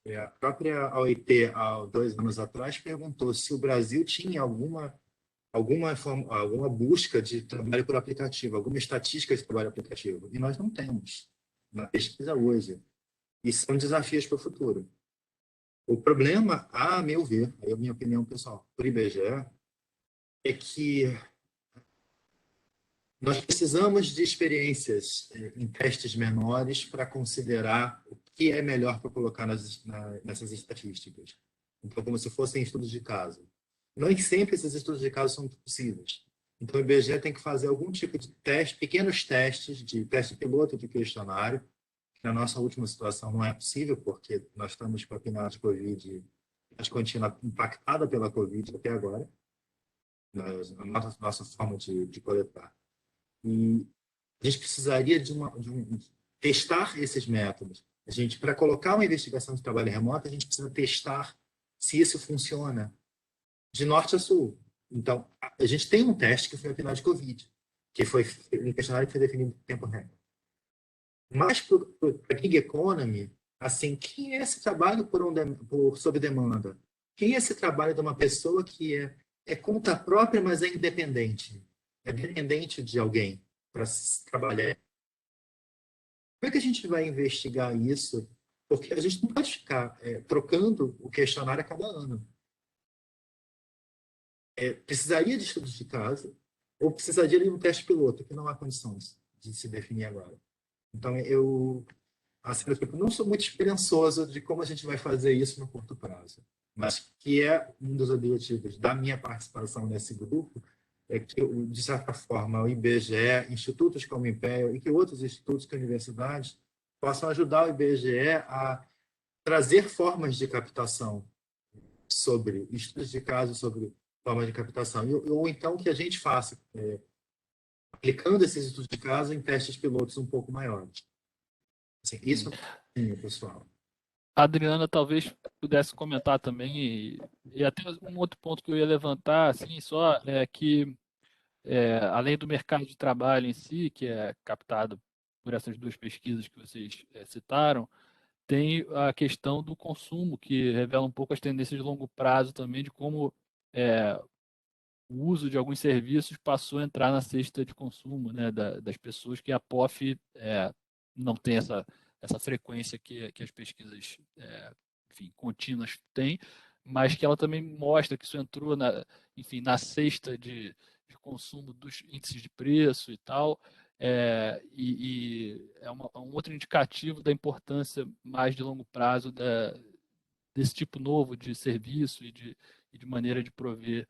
A própria OIT, há 2 anos atrás, perguntou se o Brasil tinha alguma busca de trabalho por aplicativo, alguma estatística de trabalho aplicativo. E nós não temos na pesquisa hoje. E são desafios para o futuro. O problema, a meu ver, é a minha opinião pessoal, para o IBGE, é que nós precisamos de experiências em testes menores para considerar o que é melhor para colocar nessas estatísticas. Então, como se fossem estudos de caso. Nem sempre esses estudos de caso são possíveis. Então, o IBGE tem que fazer algum tipo de teste, pequenos testes, de teste piloto de questionário, que na nossa última situação não é possível, porque nós estamos com a PNAD Covid, a contínua impactada pela Covid até agora, a nossa forma de coletar. E a gente precisaria de testar esses métodos. Para colocar uma investigação de trabalho remoto, a gente precisa testar se isso funciona de norte a sul. Então, a gente tem um teste que foi a PNAD Covid, que foi um questionário que foi definido em tempo recorde. Mas para a gig economy, assim, quem é esse trabalho sob demanda? Quem é esse trabalho de uma pessoa que é conta própria, mas é independente? É dependente de alguém para trabalhar. Como é que a gente vai investigar isso? Porque a gente não pode ficar trocando o questionário a cada ano. Precisaria de estudos de caso ou precisaria de um teste piloto, que não há condições de se definir agora. Então, eu não sou muito esperançoso de como a gente vai fazer isso no curto prazo, mas que é um dos objetivos da minha participação nesse grupo, é que, de certa forma, o IBGE, institutos como o INPE e que outros institutos e universidades possam ajudar o IBGE a trazer formas de captação sobre estudos de caso, sobre formas de captação, ou então que a gente faça, aplicando esses estudos de caso em testes pilotos um pouco maiores. Assim, isso é pessoal. A Adriana talvez pudesse comentar também, e até um outro ponto que eu ia levantar, assim, só é que, além do mercado de trabalho em si, que é captado por essas 2 pesquisas que vocês citaram, tem a questão do consumo, que revela um pouco as tendências de longo prazo também, de como o uso de alguns serviços passou a entrar na cesta de consumo, né, das pessoas, que a POF não tem essa frequência que as pesquisas enfim, contínuas têm, mas que ela também mostra que isso entrou enfim, na cesta de consumo dos índices de preço e tal, e é um outro indicativo da importância mais de longo prazo desse tipo novo de serviço e de maneira de prover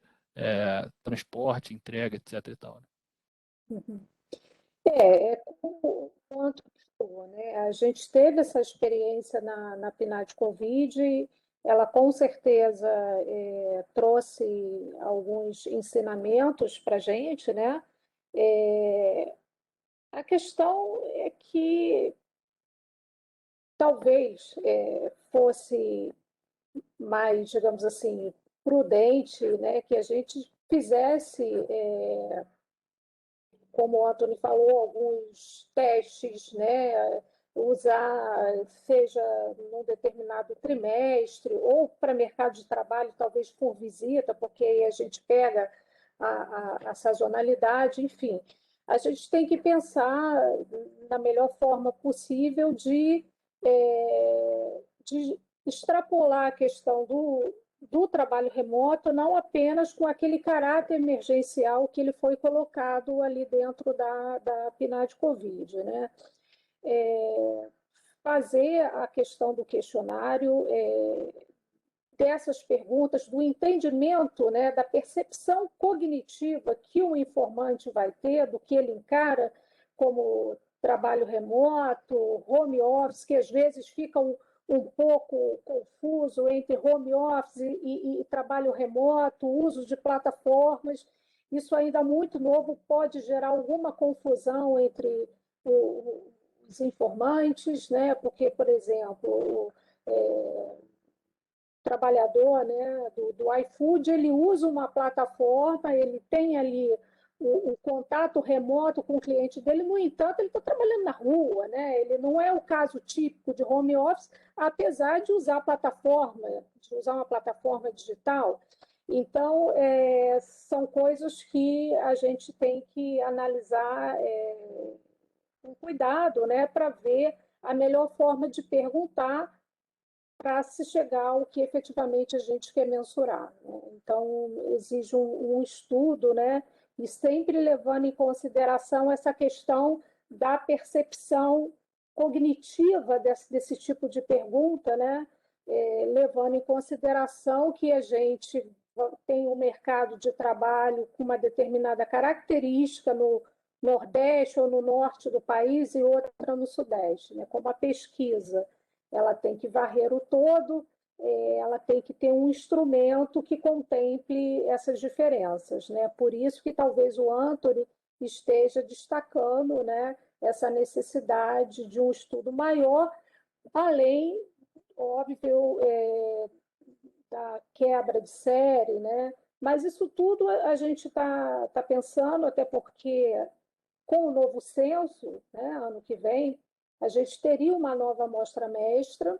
transporte, entrega, etc. E tal, né? Uhum. Como o Antônio falou, né? A gente teve essa experiência na PNAD Covid, ela com certeza trouxe alguns ensinamentos para a gente, né? A questão é que talvez fosse mais, digamos assim, prudente, né, que a gente fizesse, como o Antônio falou, alguns testes, né, usar, seja num determinado trimestre, ou para mercado de trabalho, talvez por visita, porque aí a gente pega a sazonalidade, enfim. A gente tem que pensar na melhor forma possível de extrapolar a questão do trabalho remoto, não apenas com aquele caráter emergencial que ele foi colocado ali dentro da PNAD Covid, né? Fazer a questão do questionário, dessas perguntas, do entendimento, né, da percepção cognitiva que o informante vai ter, do que ele encara como trabalho remoto, home office, que às vezes fica um pouco confuso entre home office e trabalho remoto, uso de plataformas. Isso ainda muito novo pode gerar alguma confusão entre os informantes, né? Porque, por exemplo, o trabalhador, né, do iFood, ele usa uma plataforma, ele tem ali o contato remoto com o cliente dele, no entanto, ele está trabalhando na rua, né? Ele não é o caso típico de home office, apesar de usar a plataforma, de usar uma plataforma digital. Então, são coisas que a gente tem que analisar com cuidado, né, para ver a melhor forma de perguntar para se chegar ao que efetivamente a gente quer mensurar, né? Então, exige um estudo, né? E sempre levando em consideração essa questão da percepção cognitiva desse tipo de pergunta, né? Levando em consideração que a gente tem um mercado de trabalho com uma determinada característica no Nordeste ou no Norte do país e outra no Sudeste, né? Como a pesquisa ela tem que varrer o todo, ela tem que ter um instrumento que contemple essas diferenças, né? Por isso que talvez o Antony esteja destacando, né, essa necessidade de um estudo maior, além, óbvio, da quebra de série, né? Mas isso tudo a gente está pensando, até porque com o novo censo, né, ano que vem, a gente teria uma nova amostra-mestra,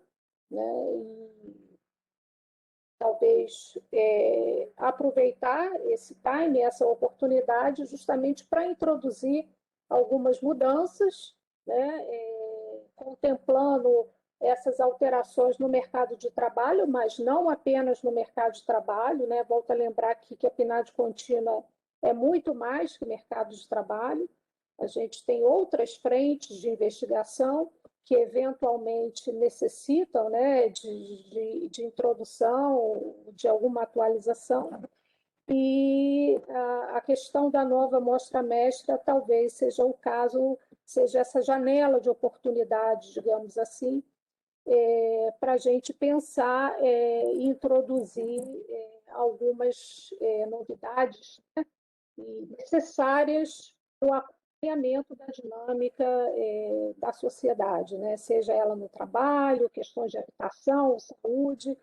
né, e talvez aproveitar esse time, essa oportunidade, justamente para introduzir algumas mudanças, né, contemplando essas alterações no mercado de trabalho, mas não apenas no mercado de trabalho, né? Volto a lembrar aqui que a PNAD contínua é muito mais que mercado de trabalho. A gente tem outras frentes de investigação que eventualmente necessitam, né, de introdução, de alguma atualização. E a questão da nova mostra-mestra talvez seja o caso, seja essa janela de oportunidade, digamos assim, para a gente pensar e introduzir algumas novidades, né, necessárias para o acompanhamento da dinâmica da sociedade, né? Seja ela no trabalho, questões de habitação, saúde,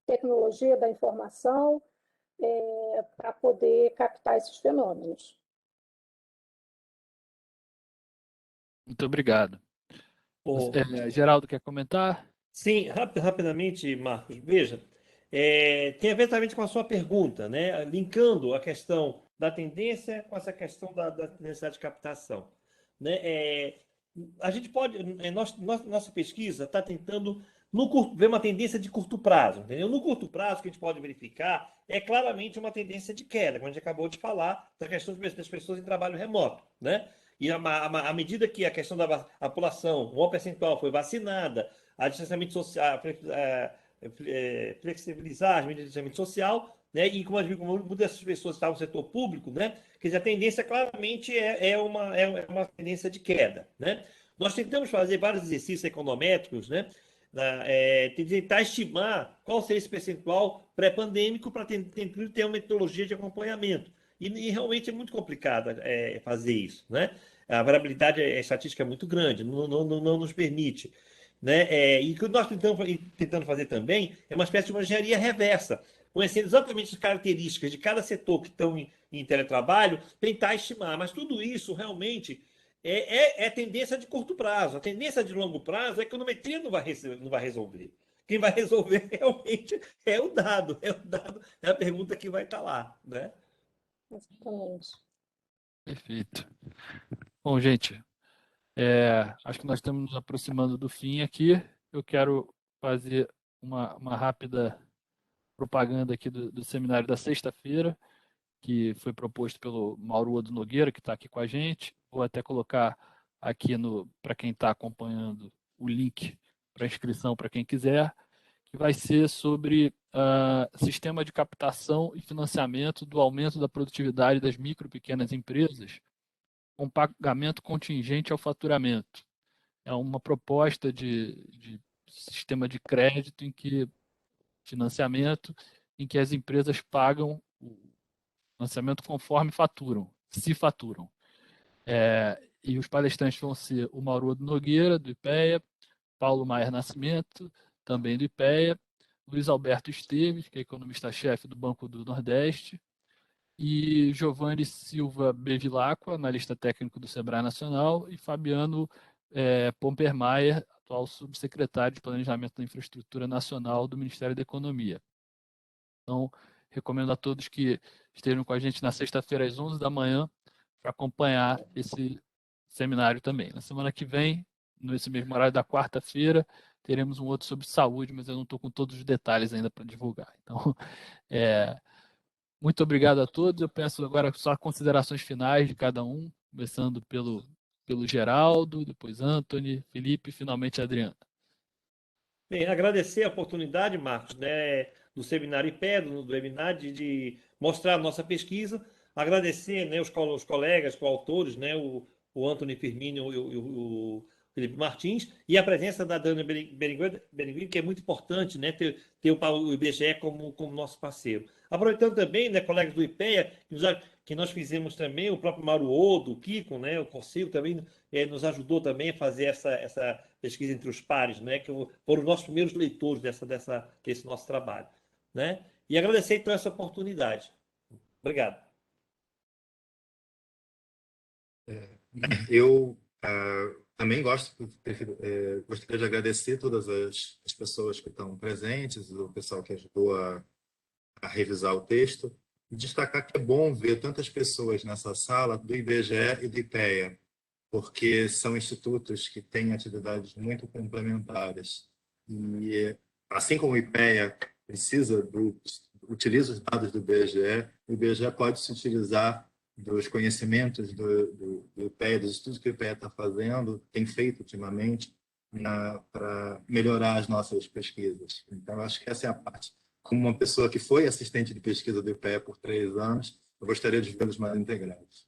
tecnologia da informação, para poder captar esses fenômenos. Muito obrigado. Bom, Geraldo, quer comentar? sim, rapidamente, Marcos. Veja, tem a ver também com a sua pergunta, né? Linkando a questão da tendência com essa questão da necessidade de captação, né? A gente pode, nossa pesquisa está tentando ver uma tendência de curto prazo, entendeu? No curto prazo, o que a gente pode verificar é claramente uma tendência de queda, como a gente acabou de falar, da questão das pessoas em trabalho remoto, né? E à medida que a questão da a população, um maior percentual foi vacinada, a distanciamento social, flexibilizar as medidas de distanciamento social, né? E como muitas dessas pessoas estavam no setor público, né? Quer dizer, a tendência claramente é uma tendência de queda, né? Nós tentamos fazer vários exercícios econométricos, né? Tentar estimar qual seria esse percentual pré-pandêmico para tentar ter uma metodologia de acompanhamento. E realmente é muito complicado fazer isso, né? A variabilidade estatística é muito grande, não nos permite. né? E o que nós tentando fazer também é uma espécie de uma engenharia reversa, conhecendo exatamente as características de cada setor que estão em teletrabalho, tentar estimar. Mas tudo isso realmente é tendência de curto prazo. A tendência de longo prazo é que a econometria não vai resolver. Quem vai resolver realmente é a pergunta que vai estar lá, né? Exatamente. Perfeito. Bom, gente, acho que nós estamos nos aproximando do fim aqui. Eu quero fazer uma rápida propaganda aqui do seminário da sexta-feira, que foi proposto pelo Mauro Odo Nogueira, que está aqui com a gente. Vou até colocar aqui para quem está acompanhando o link para inscrição para quem quiser, que vai ser sobre sistema de captação e financiamento do aumento da produtividade das micro e pequenas empresas com pagamento contingente ao faturamento. É uma proposta de sistema de crédito financiamento em que as empresas pagam o financiamento conforme faturam, se faturam. E os palestrantes vão ser o Mauro Nogueira, do IPEA, Paulo Maier Nascimento, também do IPEA, Luiz Alberto Esteves, que é economista-chefe do Banco do Nordeste, e Giovanni Silva Bevilacqua, analista técnico do Sebrae Nacional, e Fabiano Pompermayer, atual subsecretário de Planejamento da Infraestrutura Nacional do Ministério da Economia. Então, recomendo a todos que estejam com a gente na sexta-feira às 11 da manhã para acompanhar esse seminário também. Na semana que vem, nesse mesmo horário da quarta-feira, teremos um outro sobre saúde, mas eu não estou com todos os detalhes ainda para divulgar. Então, muito obrigado a todos. Eu peço agora só considerações finais de cada um, começando pelo Geraldo, depois Anthony, Felipe e finalmente Adriana. Bem, agradecer a oportunidade, Marcos, né, do Seminário IPE, do webinar, de mostrar a nossa pesquisa. Agradecer, né, os colegas, coautores, né, o Anthony Firmino e o Felipe Martins, e a presença da Dana Berenguer, que é muito importante, né, ter o IBGE como nosso parceiro. Aproveitando também, né, colegas do IPEA, que nós fizemos também, o próprio Mauro Odo, o Kiko, né, o Conselho também nos ajudou também a fazer essa pesquisa entre os pares, né, que foram os nossos primeiros leitores desse nosso trabalho. Né? E agradecer então essa oportunidade. Obrigado. Eu também gostaria de agradecer todas as pessoas que estão presentes, o pessoal que ajudou a revisar o texto, e destacar que é bom ver tantas pessoas nessa sala do IBGE e do IPEA, porque são institutos que têm atividades muito complementares. E, assim como o IPEA utiliza os dados do IBGE, o IBGE pode se utilizar dos conhecimentos do IPEA, dos estudos que o IPEA está fazendo, tem feito ultimamente, para melhorar as nossas pesquisas. Então, acho que essa é a parte. Como uma pessoa que foi assistente de pesquisa do IPEA por 3 anos, eu gostaria de vê-los mais integrados.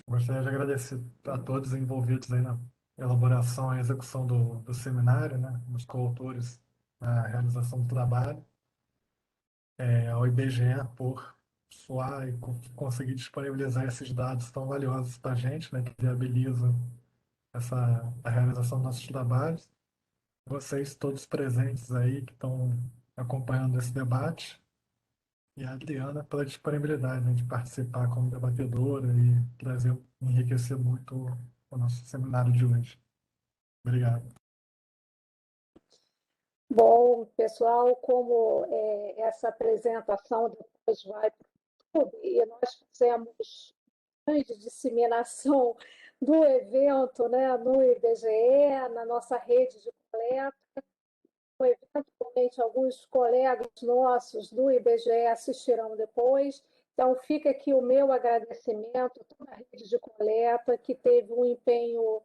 Gostaria de agradecer a todos envolvidos aí na elaboração e execução do seminário, né, os coautores na realização do trabalho, ao IBGE por suar e conseguir disponibilizar esses dados tão valiosos para a gente, né, que viabilizam a realização dos nossos trabalhos. Vocês todos presentes aí que estão acompanhando esse debate, e a Adriana pela disponibilidade, né, de participar como debatedora e enriquecer muito o nosso seminário de hoje. Obrigado. Bom, pessoal, como essa apresentação depois vai para o YouTube, e nós fizemos grande disseminação do evento, né, no IBGE, na nossa rede de coleta. Eventualmente, alguns colegas nossos do IBGE assistirão depois. Então, fica aqui o meu agradecimento a toda a rede de coleta, que teve um empenho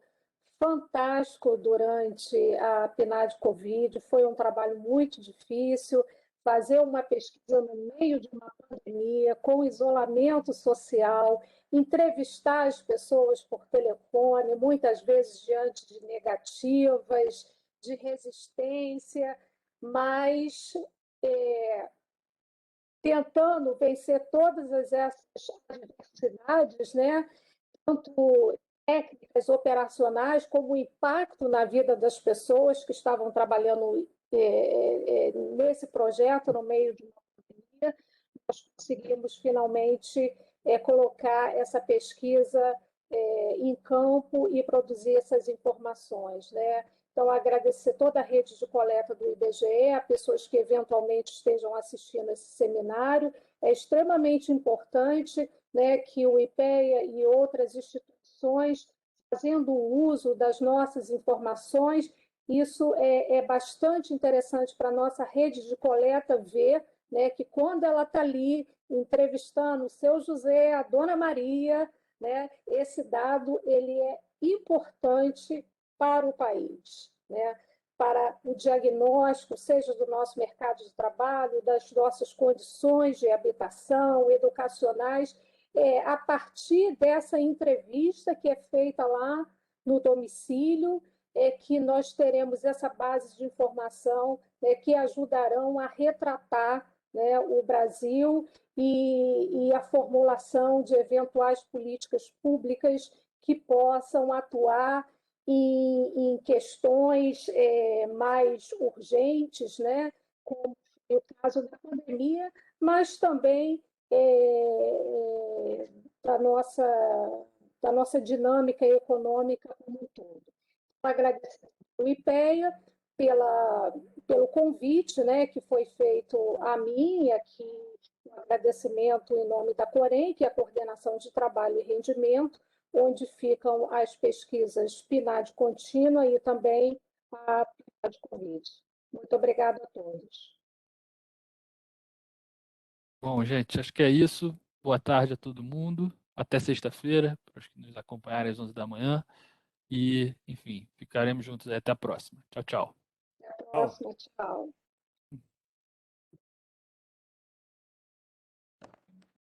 fantástico durante a PNAD Covid. Foi um trabalho muito difícil. Fazer uma pesquisa no meio de uma pandemia, com isolamento social, entrevistar as pessoas por telefone, muitas vezes diante de negativas, de resistência, mas tentando vencer todas essas adversidades, né? Tanto técnicas operacionais, como o impacto na vida das pessoas que estavam trabalhando nesse projeto no meio de uma pandemia. Nós conseguimos finalmente colocar essa pesquisa em campo e produzir essas informações, né? Então, agradecer toda a rede de coleta do IBGE, a pessoas que eventualmente estejam assistindo esse seminário. É extremamente importante, né, que o IPEA e outras instituições, fazendo uso das nossas informações, isso é bastante interessante para a nossa rede de coleta ver, né, que quando ela está ali entrevistando o seu José, a Dona Maria, né, esse dado ele é importante para o país, né, para o diagnóstico, seja do nosso mercado de trabalho, das nossas condições de habitação, educacionais, a partir dessa entrevista que é feita lá no domicílio, que nós teremos essa base de informação, né, que ajudarão a retratar, né, o Brasil e a formulação de eventuais políticas públicas que possam atuar em questões mais urgentes, né, como o caso da pandemia, mas também da nossa dinâmica econômica como um todo. Agradecer ao IPEA pelo convite, né, que foi feito a mim, e aqui um agradecimento em nome da Corem, que é a Coordenação de Trabalho e Rendimento, onde ficam as pesquisas PNAD contínua e também a PNAD Covid. Muito obrigada a todos. Bom, gente, acho que é isso. Boa tarde a todo mundo. Até sexta-feira, para os que nos acompanharem às 11 da manhã. E, enfim, ficaremos juntos até a próxima. Tchau, tchau. Até a próxima. Tchau.